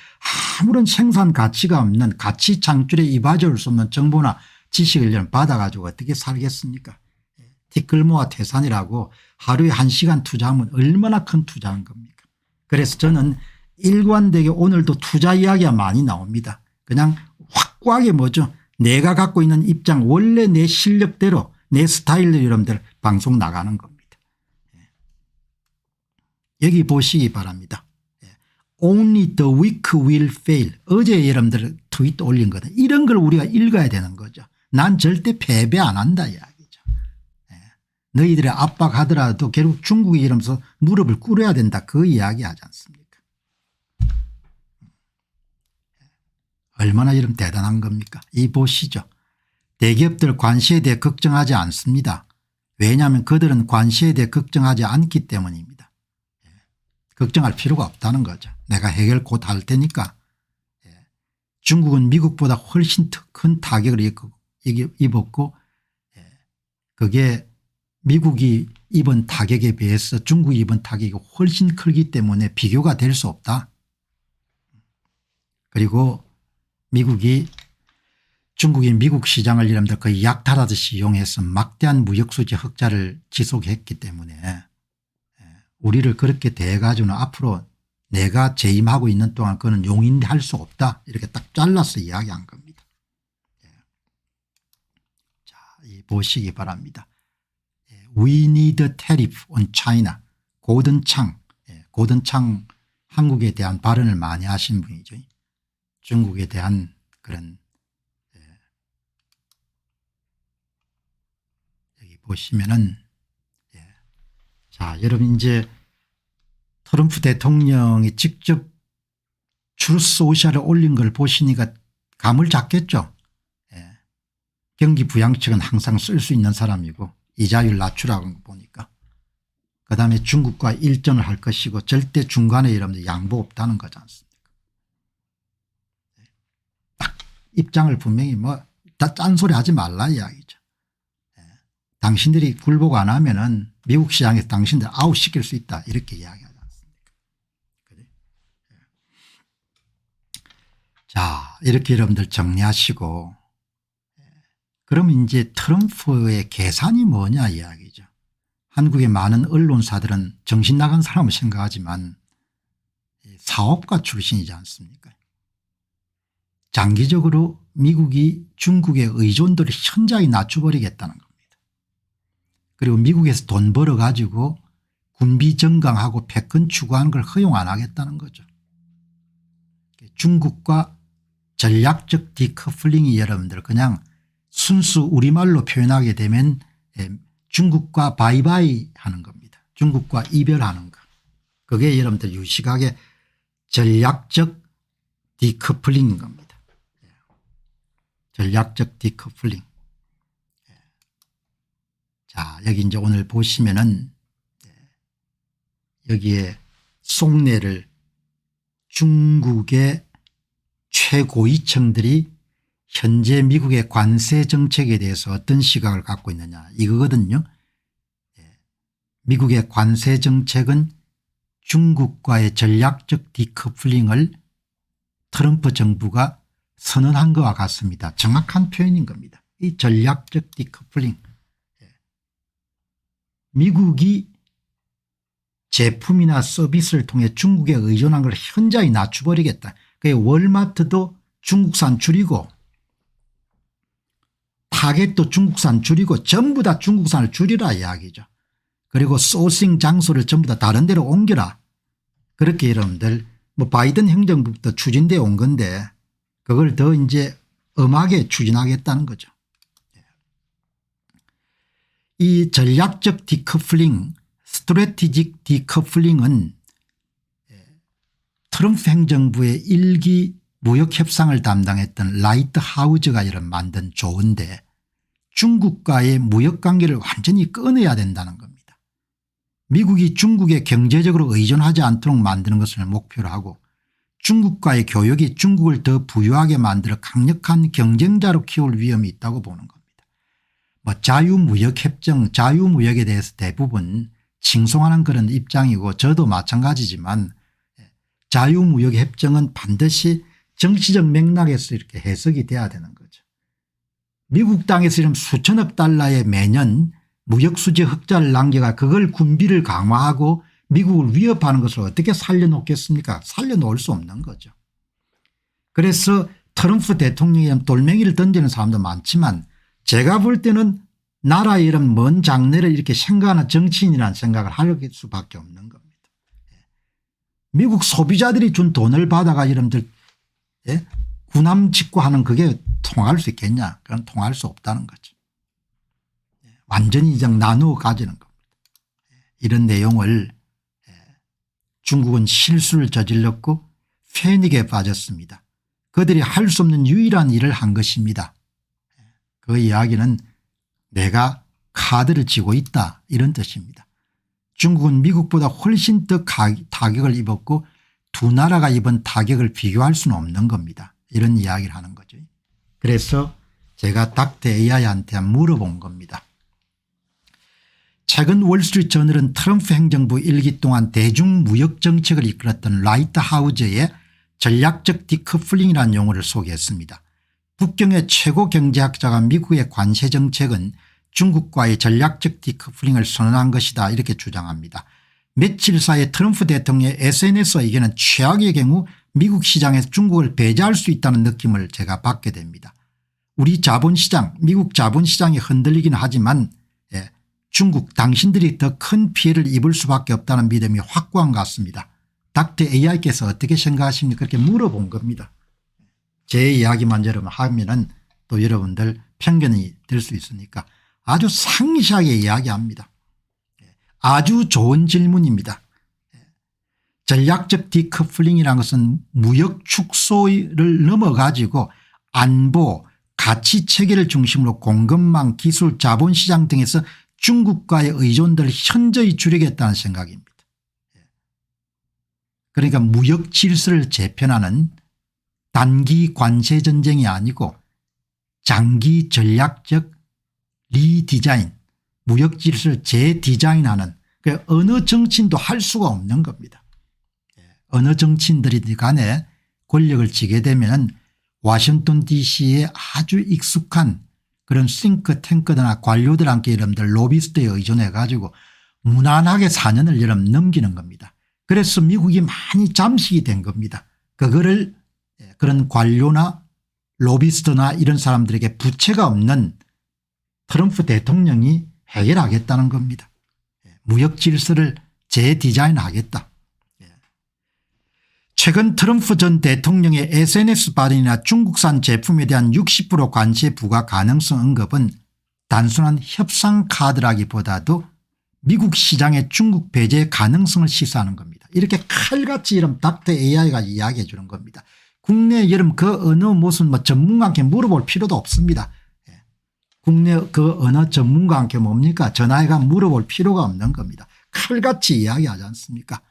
아무런 생산 가치가 없는 가치 창출에 이바지할 수 없는 정보나 지식을 받아가지고 어떻게 살겠습니까? 티끌모아 태산이라고 하루에 1시간 투자하면 얼마나 큰 투자한 겁니까? 그래서 저는 일관되게 오늘도 투자 이야기가 많이 나옵니다. 그냥 확고하게 내가 갖고 있는 입장 원래 내 실력대로 내 스타일로 여러분들 방송 나가는 겁니다. 여기 보시기 바랍니다. Only the weak will fail. 어제 여러분들 트윗 올린 거다. 이런 걸 우리가 읽어야 되는 거죠. 난 절대 패배 안 한다 이야기죠. 너희들이 압박하더라도 결국 중국이 이러면서 무릎을 꿇어야 된다 그 이야기 하지 않습니까? 얼마나 이런 대단한 겁니까? 이 보시죠. 대기업들 관세에 대해 걱정하지 않습니다. 왜냐하면 그들은 관세에 대해 걱정하지 않기 때문입니다. 걱정할 필요가 없다는 거죠. 내가 해결 곧 할 테니까. 중국은 미국보다 훨씬 큰 타격을 입었고 그게 미국이 입은 타격에 비해서 중국이 입은 타격이 훨씬 크기 때문에 비교가 될 수 없다. 그리고 중국이 미국 시장을 여러분들 거의 약탈하듯이 이용해서 막대한 무역수지 흑자를 지속했기 때문에 우리를 그렇게 대해 가지고는 앞으로 내가 재임하고 있는 동안 그는 용인할 수 없다 이렇게 딱 잘라서 이야기한 겁니다. 자, 이 보시기 바랍니다. We need tariff on China. 고든창 한국에 대한 발언을 많이 하신 분이죠. 중국에 대한 그런 여기 보시면은 자, 여러분 이제 트럼프 대통령이 직접 트루스 소셜에 올린 걸 보시니까 감을 잡겠죠. 경기 부양책은 항상 쓸 수 있는 사람이고 이자율 낮추라고 보니까 그다음에 중국과 일전을 할 것이고 절대 중간에 여러분들 양보 없다는 거지 않습니까? 딱 입장을 분명히 다 짠소리 하지 말라 이야기죠. 당신들이 굴복 안 하면은 미국 시장에서 당신들 아웃시킬 수 있다 이렇게 이야기하지 않습니까? 그래? 자, 이렇게 여러분들 정리하시고 그럼 이제 트럼프의 계산이 뭐냐 이야기죠. 한국의 많은 언론사들은 정신 나간 사람을 생각하지만 사업가 출신이지 않습니까? 장기적으로 미국이 중국의 의존도를 현저히 낮춰버리겠다는 겁니다. 그리고 미국에서 돈 벌어 가지고 군비 정강하고 패권 추구하는 걸 허용 안 하겠다는 거죠. 중국과 전략적 디커플링이 여러분들 그냥 순수 우리말로 표현하게 되면 중국과 바이바이 하는 겁니다. 중국과 이별하는 거. 그게 여러분들 유식하게 전략적 디커플링인 겁니다. 전략적 디커플링. 자, 여기 이제 오늘 보시면은 여기에 속내를 중국의 최고위층들이 현재 미국의 관세 정책에 대해서 어떤 시각을 갖고 있느냐 이거거든요. 미국의 관세 정책은 중국과의 전략적 디커플링을 트럼프 정부가 선언한 것과 같습니다. 정확한 표현인 겁니다. 이 전략적 디커플링. 미국이 제품이나 서비스를 통해 중국에 의존한 걸 현저히 낮춰버리겠다. 월마트도 중국산 줄이고 타겟도 중국산 줄이고 전부 다 중국산을 줄이라 이야기죠. 그리고 소싱 장소를 전부 다 다른 데로 옮겨라. 그렇게 여러분들 바이든 행정부부터 추진되어 온 건데 그걸 더 이제 엄하게 추진하겠다는 거죠. 이 전략적 디커플링 스트래티직 디커플링은 트럼프 행정부의 1기 무역협상을 담당했던 라이트 하우즈가 만든 조언인데 중국과의 무역관계를 완전히 끊어야 된다는 겁니다. 미국이 중국에 경제적으로 의존하지 않도록 만드는 것을 목표로 하고 중국과의 교역이 중국을 더 부유하게 만들어 강력한 경쟁자로 키울 위험이 있다고 보는 겁니다. 자유무역협정 자유무역에 대해서 대부분 칭송하는 그런 입장이고 저도 마찬가지지만 자유무역협정은 반드시 정치적 맥락에서 이렇게 해석이 돼야 되는 거죠. 미국 땅에서 지금 수천억 달러의 매년 무역수지 흑자를 남겨가 그걸 군비를 강화하고 미국을 위협하는 것을 어떻게 살려놓겠습니까? 살려놓을 수 없는 거죠. 그래서 트럼프 대통령이 돌멩이를 던지는 사람도 많지만 제가 볼 때는 나라의 이런 먼 장래를 이렇게 생각하는 정치인이라는 생각을 할 수밖에 없는 겁니다. 미국 소비자들이 준 돈을 받아가 여러분들 군함 짓고 하는 그게 통할 수 있겠냐? 그건 통할 수 없다는 거죠. 완전히 이제 나누어 가지는 겁니다. 이런 내용을 중국은 실수를 저질렀고 패닉에 빠졌습니다. 그들이 할 수 없는 유일한 일을 한 것입니다. 그 이야기는 내가 카드를 쥐고 있다 이런 뜻입니다. 중국은 미국보다 훨씬 더 타격을 입었고 두 나라가 입은 타격을 비교할 수는 없는 겁니다. 이런 이야기를 하는 거죠. 그래서 제가 닥터 AI한테 물어본 겁니다. 최근 월스트리트 저널은 트럼프 행정부 1기 동안 대중무역 정책을 이끌었던 라이트 하우저의 전략적 디커플링이라는 용어를 소개했습니다. 북경의 최고 경제학자가 미국의 관세 정책은 중국과의 전략적 디커플링을 선언한 것이다 이렇게 주장합니다. 며칠 사이에 트럼프 대통령의 SNS 의견은 최악의 경우 미국 시장에서 중국을 배제할 수 있다는 느낌을 제가 받게 됩니다. 우리 자본시장 미국 자본시장이 흔들리긴 하지만 중국 당신들이 더 큰 피해를 입을 수밖에 없다는 믿음이 확고한 것 같습니다. 닥터 AI께서 어떻게 생각하십니까? 그렇게 물어본 겁니다. 제 이야기만 여러분 하면은 또 여러분들 편견이 될 수 있으니까 아주 상시하게 이야기합니다. 아주 좋은 질문입니다. 전략적 디커플링이라는 것은 무역 축소를 넘어 가지고 안보 가치 체계를 중심으로 공급망 기술 자본시장 등에서 중국과의 의존도를 현저히 줄이겠다는 생각입니다. 그러니까 무역 질서를 재편하는 단기 관세 전쟁이 아니고 장기 전략적 리디자인 무역 질서를 재디자인하는 그 어느 정치인도 할 수가 없는 겁니다. 어느 정치인들이 간에 권력을 쥐게 되면 워싱턴 DC에 아주 익숙한 그런 싱크탱크나 관료들한테 여러분들 로비스트에 의존해 가지고 무난하게 4년을 여러분 넘기는 겁니다. 그래서 미국이 많이 잠식이 된 겁니다. 그거를 그런 관료나 로비스트나 이런 사람들에게 부채가 없는 트럼프 대통령이 해결하겠다는 겁니다. 무역 질서를 재디자인하겠다. 최근 트럼프 전 대통령의 SNS 발언이나 중국산 제품에 대한 60% 관세 부과 가능성 언급은 단순한 협상 카드라기보다도 미국 시장의 중국 배제 가능성을 시사하는 겁니다. 이렇게 칼같이 이런 닥터 AI가 이야기해 주는 겁니다. 국내 여러분 그 어느 무슨 전문가한테 물어볼 필요도 없습니다. 국내 그 어느 전문가한테 뭡니까 전화해가 물어볼 필요가 없는 겁니다. 칼같이 이야기하지 않습니까?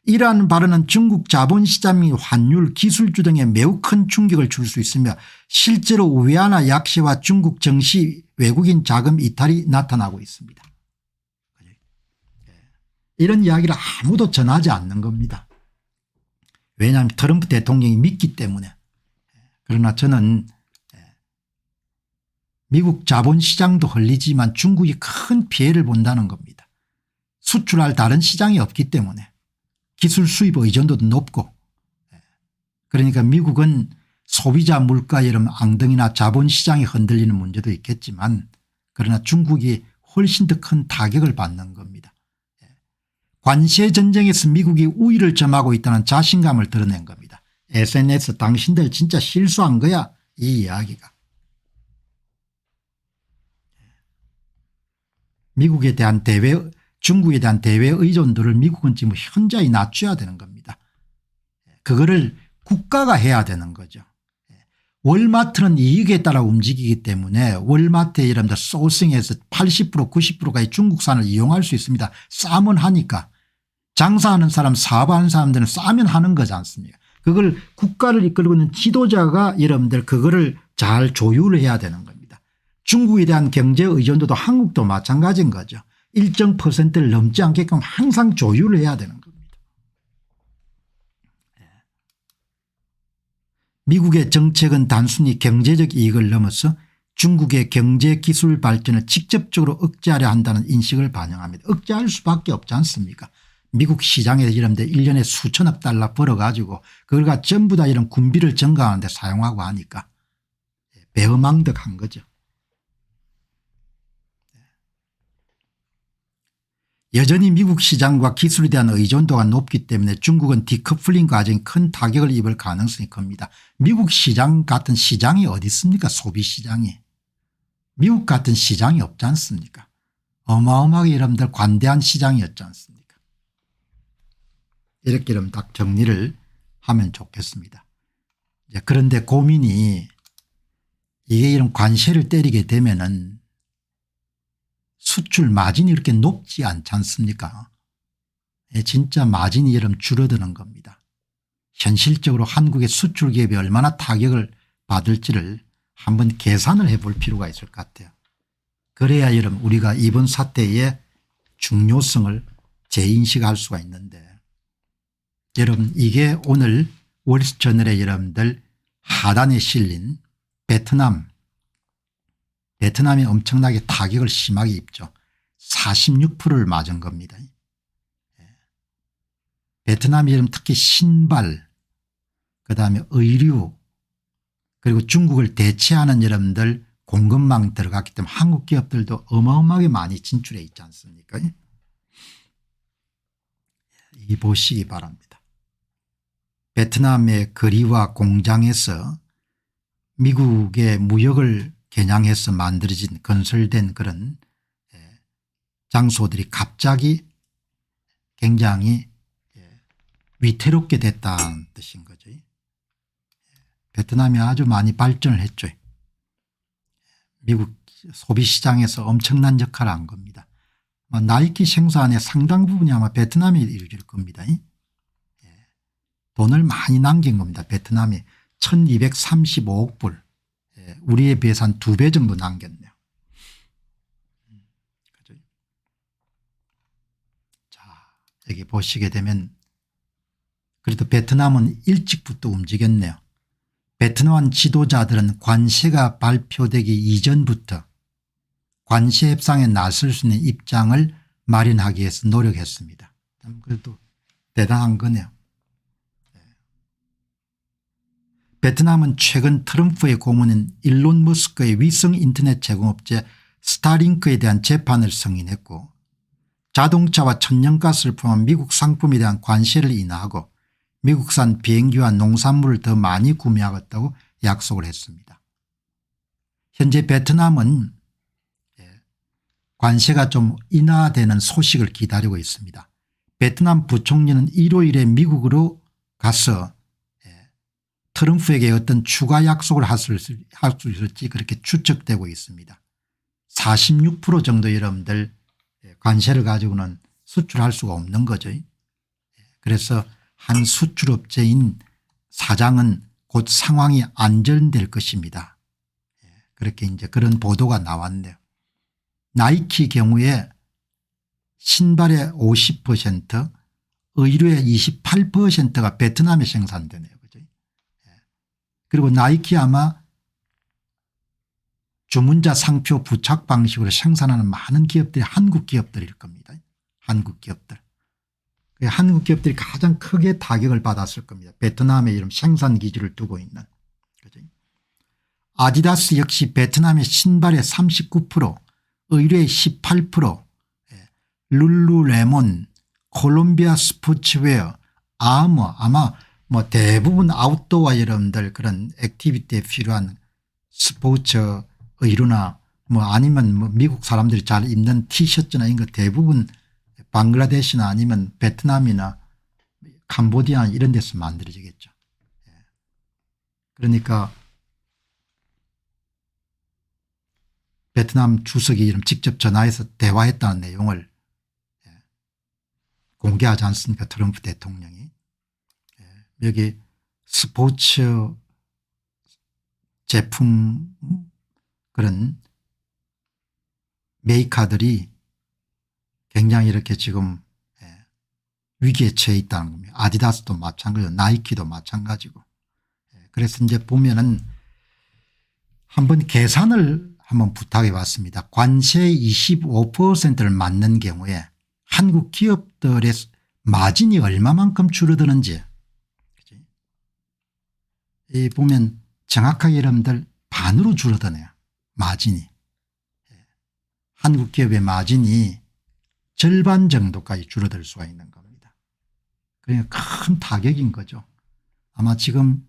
이러한 발언은 중국 자본시장의 환율 기술주 등에 매우 큰 충격을 줄 수 있으며 실제로 위안화 약세와 중국 정시 외국인 자금 이탈이 나타나고 있습니다. 이런 이야기를 아무도 전하지 않는 겁니다. 왜냐하면 트럼프 대통령이 믿기 때문에. 그러나 저는 미국 자본시장도 흘리지만 중국이 큰 피해를 본다는 겁니다. 수출할 다른 시장이 없기 때문에 기술 수입 의존도도 높고 그러니까 미국은 소비자 물가 여름 앙등이나 자본시장이 흔들리는 문제도 있겠지만 그러나 중국이 훨씬 더 큰 타격을 받는 겁니다. 관세 전쟁에서 미국이 우위를 점하고 있다는 자신감을 드러낸 겁니다. SNS 당신들 진짜 실수한 거야 이 이야기가. 미국에 대한 중국에 대한 대외 의존도를 미국은 지금 현저히 낮춰야 되는 겁니다. 그거를 국가가 해야 되는 거죠. 월마트는 이익에 따라 움직이기 때문에 월마트에 이런데 소싱해서 80% 90%까지 중국산을 이용할 수 있습니다. 싸면 하니까. 장사하는 사람 사업하는 사람들은 싸면 하는 거지 않습니까? 그걸 국가를 이끌고 있는 지도자가 여러분들 그거를 잘 조율을 해야 되는 겁니다. 중국에 대한 경제 의존도도 한국도 마찬가지인 거죠. 일정 퍼센트를 넘지 않게끔 항상 조율을 해야 되는 겁니다. 미국의 정책은 단순히 경제적 이익을 넘어서 중국의 경제 기술 발전을 직접적으로 억제하려 한다는 인식을 반영합니다. 억제할 수밖에 없지 않습니까? 미국 시장에서 이런 데 1년에 수천억 달러 벌어가지고 그걸 전부 다 이런 군비를 증강하는 데 사용하고 하니까 배어망덕한 거죠. 여전히 미국 시장과 기술에 대한 의존도가 높기 때문에 중국은 디커플링 과정이 큰 타격을 입을 가능성이 큽니다. 미국 시장 같은 시장이 어디 있습니까? 소비시장이. 미국 같은 시장이 없지 않습니까? 어마어마하게 여러분들 관대한 시장이었지 않습니까? 이렇게 여러분 딱 정리를 하면 좋겠습니다. 그런데 고민이 이게 이런 관세를 때리게 되면은 수출 마진이 이렇게 높지 않지 않습니까? 진짜 마진이 여러분 줄어드는 겁니다. 현실적으로 한국의 수출 기업이 얼마나 타격을 받을지를 한번 계산을 해볼 필요가 있을 것 같아요. 그래야 여러분 우리가 이번 사태의 중요성을 재인식할 수가 있는데 여러분 이게 오늘 월스트리트저널에 여러분들 하단에 실린 베트남이 엄청나게 타격을 심하게 입죠. 46%를 맞은 겁니다. 베트남이 특히 신발 그다음에 의류 그리고 중국을 대체하는 여러분들 공급망 들어갔기 때문에 한국 기업들도 어마어마하게 많이 진출해 있지 않습니까? 이 보시기 바랍니다. 베트남의 거리와 공장에서 미국의 무역을 겨냥해서 만들어진 건설된 그런 장소들이 갑자기 굉장히 위태롭게 됐다는 뜻인 거죠. 베트남이 아주 많이 발전을 했죠. 미국 소비시장에서 엄청난 역할을 한 겁니다. 나이키 생산의 상당 부분이 아마 베트남이 이루어질 겁니다. 돈을 많이 남긴 겁니다. 베트남이 1235억 불 우리에 비해서 한 2배 정도 남겼네요. 자 여기 보시게 되면 그래도 베트남은 일찍부터 움직였네요. 베트남 지도자들은 관세가 발표되기 이전부터 관세 협상에 나설 수 있는 입장을 마련하기 위해서 노력했습니다. 그래도 대단한 거네요. 베트남은 최근 트럼프의 고문인 일론 머스크의 위성 인터넷 제공업체 스타링크에 대한 재판을 승인했고 자동차와 천연가스를 포함한 미국 상품에 대한 관세를 인하하고 미국산 비행기와 농산물을 더 많이 구매하겠다고 약속을 했습니다. 현재 베트남은 관세가 좀 인하되는 소식을 기다리고 있습니다. 베트남 부총리는 일요일에 미국으로 가서 트럼프에게 어떤 추가 약속을 할 수 있을지 그렇게 추측되고 있습니다. 46% 정도 여러분들 관세를 가지고는 수출할 수가 없는 거죠. 그래서 한 수출업체인 사장은 곧 상황이 안정될 것입니다. 그렇게 이제 그런 보도가 나왔네요. 나이키 경우에 신발의 50% 의류의 28%가 베트남에 생산되네요. 그죠? 그리고 나이키 아마 주문자 상표 부착 방식으로 생산하는 많은 기업들이 한국 기업들일 겁니다. 한국 기업들. 한국 기업들이 가장 크게 타격을 받았을 겁니다. 베트남에 이런 생산 기지를 두고 있는. 그죠? 아디다스 역시 베트남의 신발의 39% 의류의 18% 룰루레몬 콜롬비아 스포츠웨어 아머 아마 뭐 대부분 아웃도어 여러분들 그런 액티비티에 필요한 스포츠 의류나 뭐 아니면 뭐 미국 사람들이 잘 입는 티셔츠나 이런 거 대부분 방글라데시나 아니면 베트남이나 캄보디아 이런 데서 만들어지겠죠. 그러니까 베트남 주석이 이름 직접 전화해서 대화했다는 내용을 공개하지 않습니까? 트럼프 대통령이. 여기 스포츠 제품 그런 메이커들이 굉장히 이렇게 지금 위기에 처해 있다는 겁니다. 아디다스도 마찬가지고 나이키도 마찬가지고. 그래서 이제 보면은 한번 계산을 한번 부탁해 봤습니다. 관세 25%를 맞는 경우에 한국 기업들의 마진이 얼마만큼 줄어드는지 이 보면 정확하게 여러분들 반으로 줄어드네요. 마진이. 한국 기업의 마진이 절반 정도까지 줄어들 수가 있는 겁니다. 그러니까 큰 타격인 거죠. 아마 지금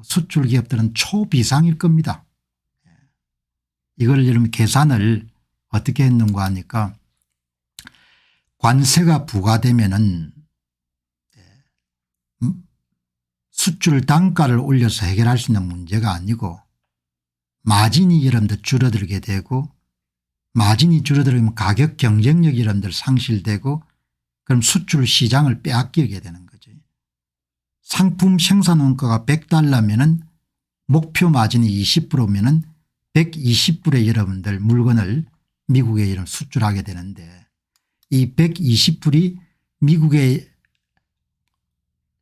수출 기업들은 초비상일 겁니다. 이걸 여러분 계산을 어떻게 했는가 하니까 관세가 부과되면은 수출 단가를 올려서 해결할 수 있는 문제가 아니고 마진이 여러분들 줄어들게 되고 마진이 줄어들면 가격 경쟁력이 여러분들 상실되고 그럼 수출 시장을 빼앗기게 되는 거죠. 상품 생산 원가가 $100면 목표 마진이 20%면 120불에 여러분들 물건을 미국에 이런 수출하게 되는데 이 120불이 미국의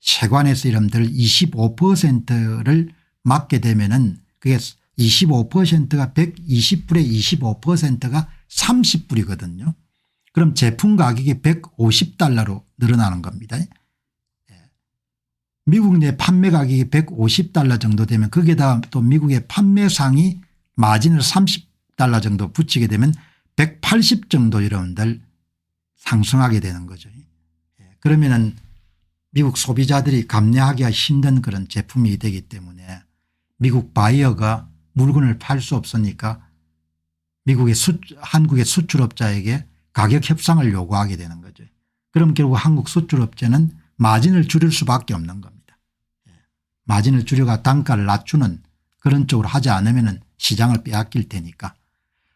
세관에서 여러분들 25%를 맡게 되면은 그게 25%가 120불에 25%가 30불이거든요. 그럼 제품 가격이 $150로 늘어나는 겁니다. 미국 내 판매 가격이 $150 정도 되면 거기에다 또 미국의 판매상이 마진을 $30 정도 붙이게 되면 180 정도 여러분들 상승하게 되는 거죠. 그러면은 미국 소비자들이 감내하기가 힘든 그런 제품이 되기 때문에 미국 바이어가 물건을 팔 수 없으니까 한국의 수출업자에게 가격 협상을 요구하게 되는 거죠. 그럼 결국 한국 수출업체는 마진을 줄일 수밖에 없는 겁니다. 마진을 줄여가 단가를 낮추는 그런 쪽으로 하지 않으면 시장을 빼앗길 테니까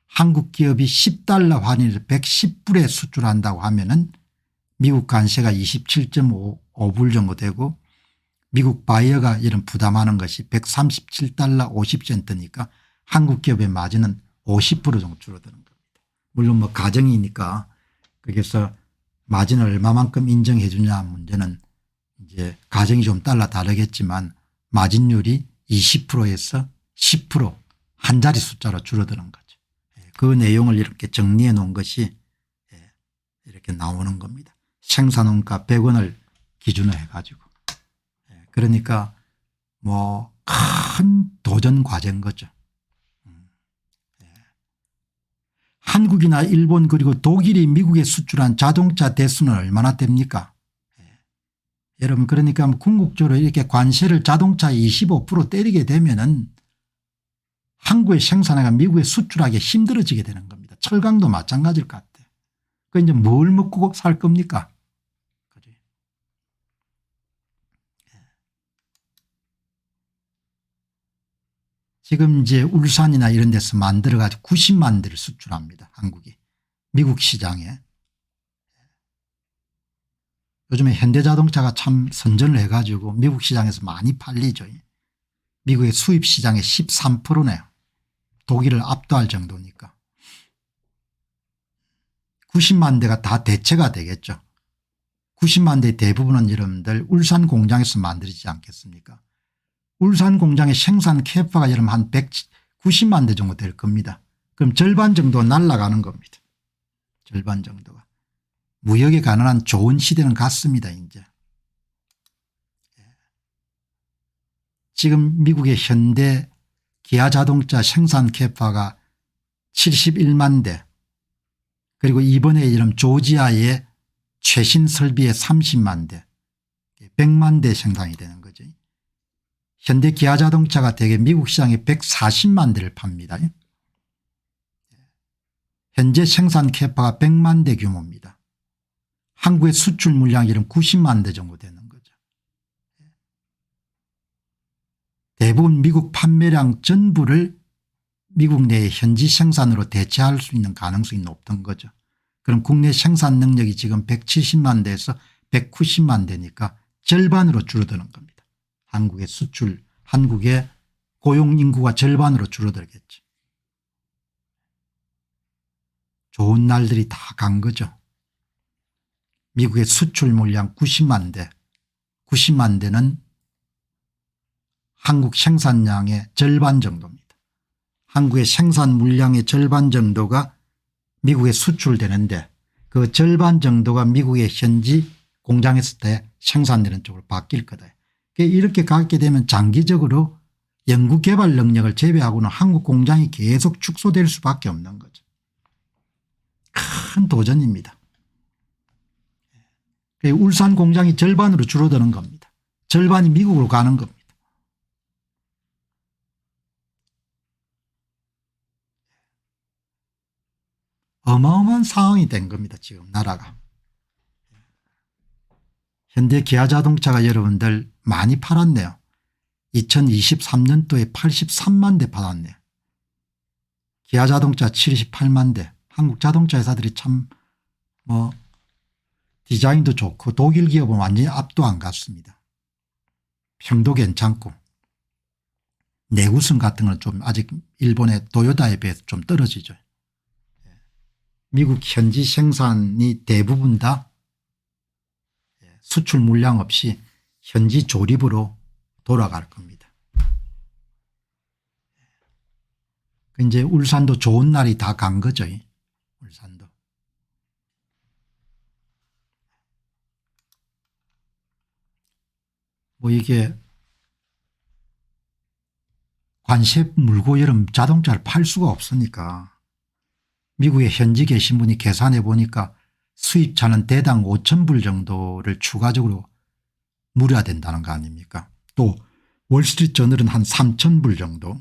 한국 기업이 $10 환율에서 110불에 수출한다고 하면은 미국 관세가 27.5불 정도 되고 미국 바이어가 이런 부담하는 것이 $137 50센트니까 한국 기업의 마진은 50% 정도 줄어드는 겁니다. 물론 뭐 가정이니까 거기서 마진을 얼마만큼 인정해 주냐 문제는 이제 가정이 좀 따라 다르겠지만 마진율이 20%에서 10% 한 자리 숫자로 줄어드는 거죠. 그 내용을 이렇게 정리해 놓은 것이 이렇게 나오는 겁니다. 생산원가 100원을 기준으로 해가지고. 그러니까 뭐 큰 도전 과제인 거죠. 한국이나 일본 그리고 독일이 미국에 수출한 자동차 대수는 얼마나 됩니까? 여러분 그러니까 궁극적으로 이렇게 관세를 자동차에 25% 때리게 되면은 한국의 생산해가 미국에 수출하기 힘들어지게 되는 겁니다. 철강도 마찬가지일 것 같아요. 그 이제 뭘 먹고 살 겁니까? 지금 이제 울산이나 이런 데서 만들어 가지고 90만 대를 수출합니다. 한국이. 미국 시장에. 요즘에 현대자동차가 참 선전을 해가지고 미국 시장에서 많이 팔리죠. 미국의 수입 시장의 13%네요. 독일을 압도할 정도니까. 90만 대가 다 대체가 되겠죠. 90만 대 대부분은 여러분들 울산 공장에서 만들지 않겠습니까? 울산 공장의 생산 캐파가 여러분 한 190만 대 정도 될 겁니다. 그럼 절반 정도 날아가는 겁니다. 절반 정도가. 무역에 가능한 좋은 시대는 갔습니다. 이제. 지금 미국의 현대 기아 자동차 생산 캐파가 71만 대 그리고 이번에 이런 조지아의 최신 설비의 30만 대 100만 대 생산이 되는 거죠. 현대 기아 자동차가 대개 미국 시장에 140만 대를 팝니다. 현재 생산 캐파가 100만 대 규모입니다. 한국의 수출 물량이 90만 대 정도 되는 거죠. 대부분 미국 판매량 전부를 미국 내의 현지 생산으로 대체할 수 있는 가능성이 높던 거죠. 그럼 국내 생산 능력이 지금 170만 대에서 190만 대니까 절반으로 줄어드는 겁니다. 한국의 수출, 한국의 고용 인구가 절반으로 줄어들겠죠. 좋은 날들이 다 간 거죠. 미국의 수출 물량 90만 대, 90만 대는 한국 생산량의 절반 정도입니다. 한국의 생산 물량의 절반 정도가 미국에 수출되는데 그 절반 정도가 미국의 현지 공장에서 생산되는 쪽으로 바뀔 거다. 이렇게 가게 되면 장기적으로 연구개발 능력을 제외하고는 한국 공장이 계속 축소될 수밖에 없는 거죠. 큰 도전입니다. 울산 공장이 절반으로 줄어드는 겁니다. 절반이 미국으로 가는 겁니다. 어마어마한 상황이 된 겁니다. 지금 나라가. 현대 기아 자동차가 여러분들 많이 팔았네요. 2023년도에 83만 대 팔았네요. 기아자동차 78만 대. 한국 자동차 회사들이 참 뭐 디자인도 좋고 독일 기업은 완전히 압도 안 갔습니다. 평도 괜찮고 내구성 같은 건 좀 아직 일본의 도요타에 비해서 좀 떨어지죠. 미국 현지 생산이 대부분 다 수출 물량 없이 현지 조립으로 돌아갈 겁니다. 이제 울산도 좋은 날이 다 간 거죠. 울산도. 뭐 이게 관세 물고 여름 자동차를 팔 수가 없으니까 미국에 현지 계신 분이 계산해 보니까 수입차는 대당 5,000불 정도를 추가적으로 물어야 된다는 거 아닙니까? 또 월스트리트 저널은 한 3,000불 정도,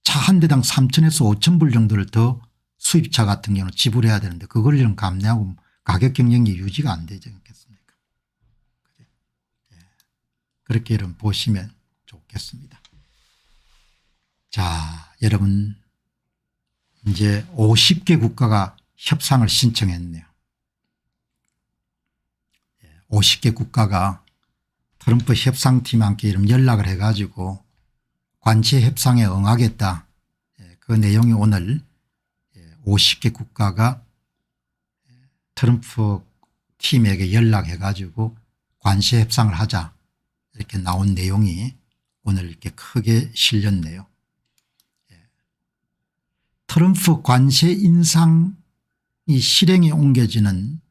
차 한 대당 3,000에서 5,000불 정도를 더 수입차 같은 경우는 지불해야 되는데 그걸 좀 감내하고 가격 경쟁이 유지가 안 되지 않겠습니까? 그렇게 여러분 보시면 좋겠습니다. 자, 여러분 이제 50개 국가가 협상을 신청했네요. 50개 국가가 트럼프 협상팀한테 이름 연락을 해가지고 관세 협상에 응하겠다. 그 내용이 오늘 50개 국가가 트럼프 팀에게 연락해가지고 관세 협상을 하자 이렇게 나온 내용이 오늘 이렇게 크게 실렸네요. 트럼프 관세 인상이 실행에 옮겨지는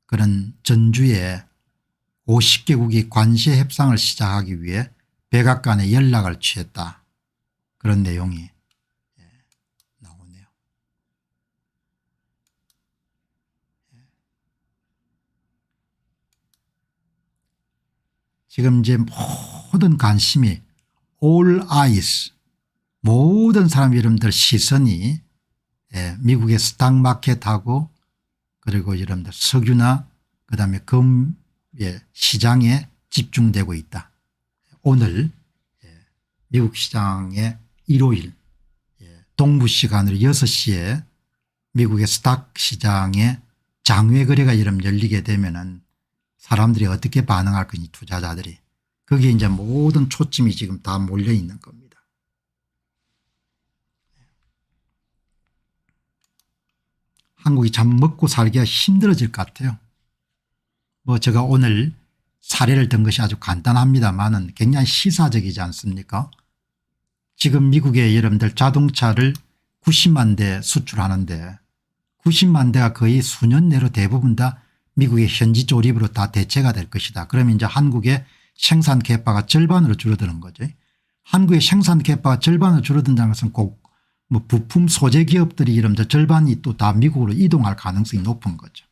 그런 전주에 50개국이 관세 협상을 시작하기 위해 백악관에 연락을 취했다. 그런 내용이 나오네요. 지금 이제 모든 관심이 all eyes, 모든 사람 여러분들 시선이 미국의 스탁마켓하고 그리고 여러분들 석유나 그다음에 금 시장에 집중되고 있다. 오늘 미국 시장에 일요일 동부 시간으로 6시에 미국의 스탁 시장에 장외 거래가 열리게 되면은 사람들이 어떻게 반응할 건지 투자자들이 거기에 이제 모든 초점이 지금 다 몰려 있는 겁니다. 한국이 참 먹고 살기가 힘들어질 것 같아요. 뭐 제가 오늘 사례를 든 것이 아주 간단합니다만은 굉장히 시사적이지 않습니까? 지금 미국에 여러분들 자동차를 90만 대 수출하는데 90만 대가 거의 수년 내로 대부분 다 미국의 현지 조립으로 다 대체가 될 것이다. 그러면 이제 한국의 생산 계파가 절반으로 줄어드는 거죠. 한국의 생산 계파가 절반으로 줄어든다는 것은 꼭 뭐 부품 소재 기업들이 여러분들 절반이 또 다 미국으로 이동할 가능성이 높은 거죠.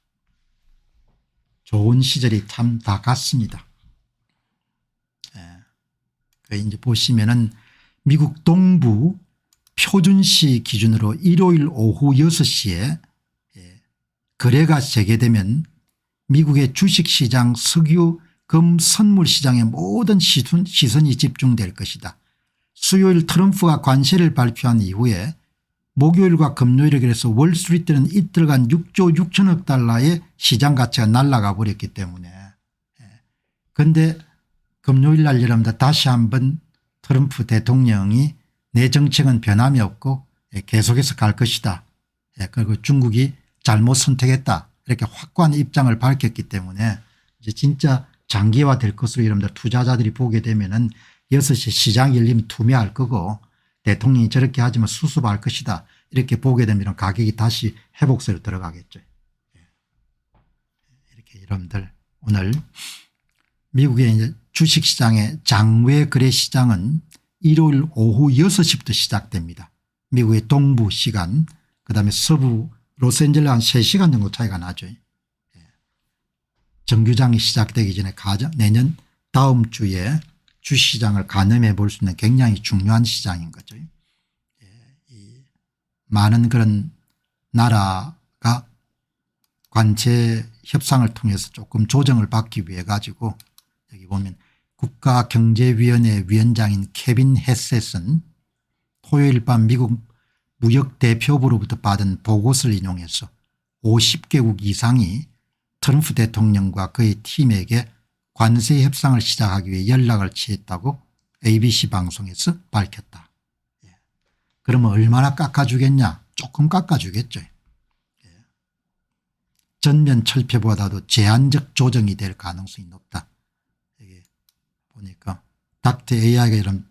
좋은 시절이 참 다 갔습니다. 이제 보시면은 미국 동부 표준시 기준으로 일요일 오후 6시에 거래가 재개되면 미국의 주식시장, 석유, 금, 선물시장의 모든 시선이 집중될 것이다. 수요일 트럼프가 관세를 발표한 이후에 목요일과 금요일에 그래서 월스트리트는 이틀간 6조 6천억 달러의 시장 가치가 날아가 버렸기 때문에 그런데 금요일 날 여러분들 다시 한번 트럼프 대통령이 내 정책은 변함이 없고 계속해서 갈 것이다. 그리고 중국이 잘못 선택했다. 이렇게 확고한 입장을 밝혔기 때문에 이제 진짜 장기화될 것으로 여러분들 투자자들이 보게 되면은 6시 시장 열림이 투매할 거고 대통령이 저렇게 하지만 수습할 것이다. 이렇게 보게 되면 가격이 다시 회복세로 들어가겠죠. 이렇게 여러분들 오늘 미국의 이제 주식시장의 장외 거래 시장은 일요일 오후 6시부터 시작됩니다. 미국의 동부 시간 그다음에 서부 로스앤젤레스 한 3시간 정도 차이가 나죠. 정규장이 시작되기 전에 내년 다음 주에 주시장을 가늠해 볼 수 있는 굉장히 중요한 시장인 거죠. 많은 그런 나라가 관세 협상을 통해서 조금 조정을 받기 위해 가지고 여기 보면 국가경제위원회 위원장인 케빈 헤셋은 토요일 밤 미국 무역대표부로부터 받은 보고서를 인용해서 50개국 이상이 트럼프 대통령과 그의 팀에게 관세 협상을 시작하기 위해 연락을 취했다고 ABC 방송에서 밝혔다. 그러면 얼마나 깎아주겠냐? 조금 깎아주겠죠. 전면 철폐보다도 제한적 조정이 될 가능성이 높다. 여기 보니까 닥터 AI가 이런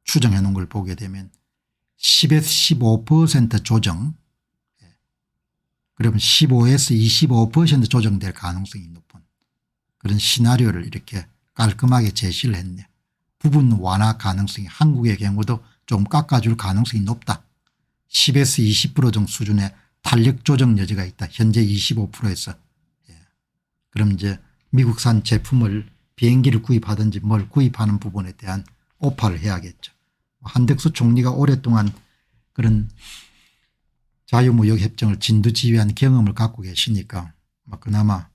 추정해 놓은 걸 보게 되면 10에서 15% 조정, 그러면 15에서 25% 조정될 가능성이 높은 그런 시나리오를 이렇게 깔끔하게 제시를 했네요. 부분 완화 가능성이 한국의 경우도 좀 깎아줄 가능성이 높다. 10에서 20% 정도 수준의 탄력 조정 여지가 있다. 현재 25%에서. 그럼 이제 미국산 제품을 비행기를 구입하든지 뭘 구입하는 부분에 대한 오파를 해야겠죠. 한덕수 총리가 오랫동안 그런 자유무역협정을 진두지휘한 경험을 갖고 계시니까 그나마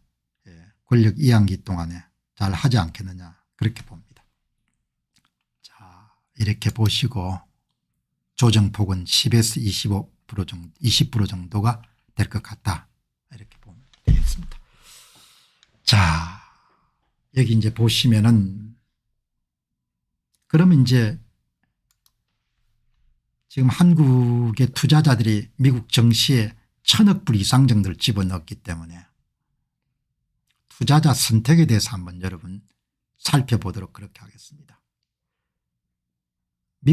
권력 이양기 동안에 잘 하지 않겠느냐 그렇게 봅니다. 자, 이렇게 보시고 조정폭은 10에서 25% 정도 20% 정도가 될 것 같다 이렇게 보면 되겠습니다. 자, 여기 이제 보시면은 그러면 이제 지금 한국의 투자자들이 미국 증시에 1,000억 불 이상 정도를 집어넣었기 때문에 투자자 선택에 대해서 한번 여러분 살펴보도록 그렇게 하겠습니다.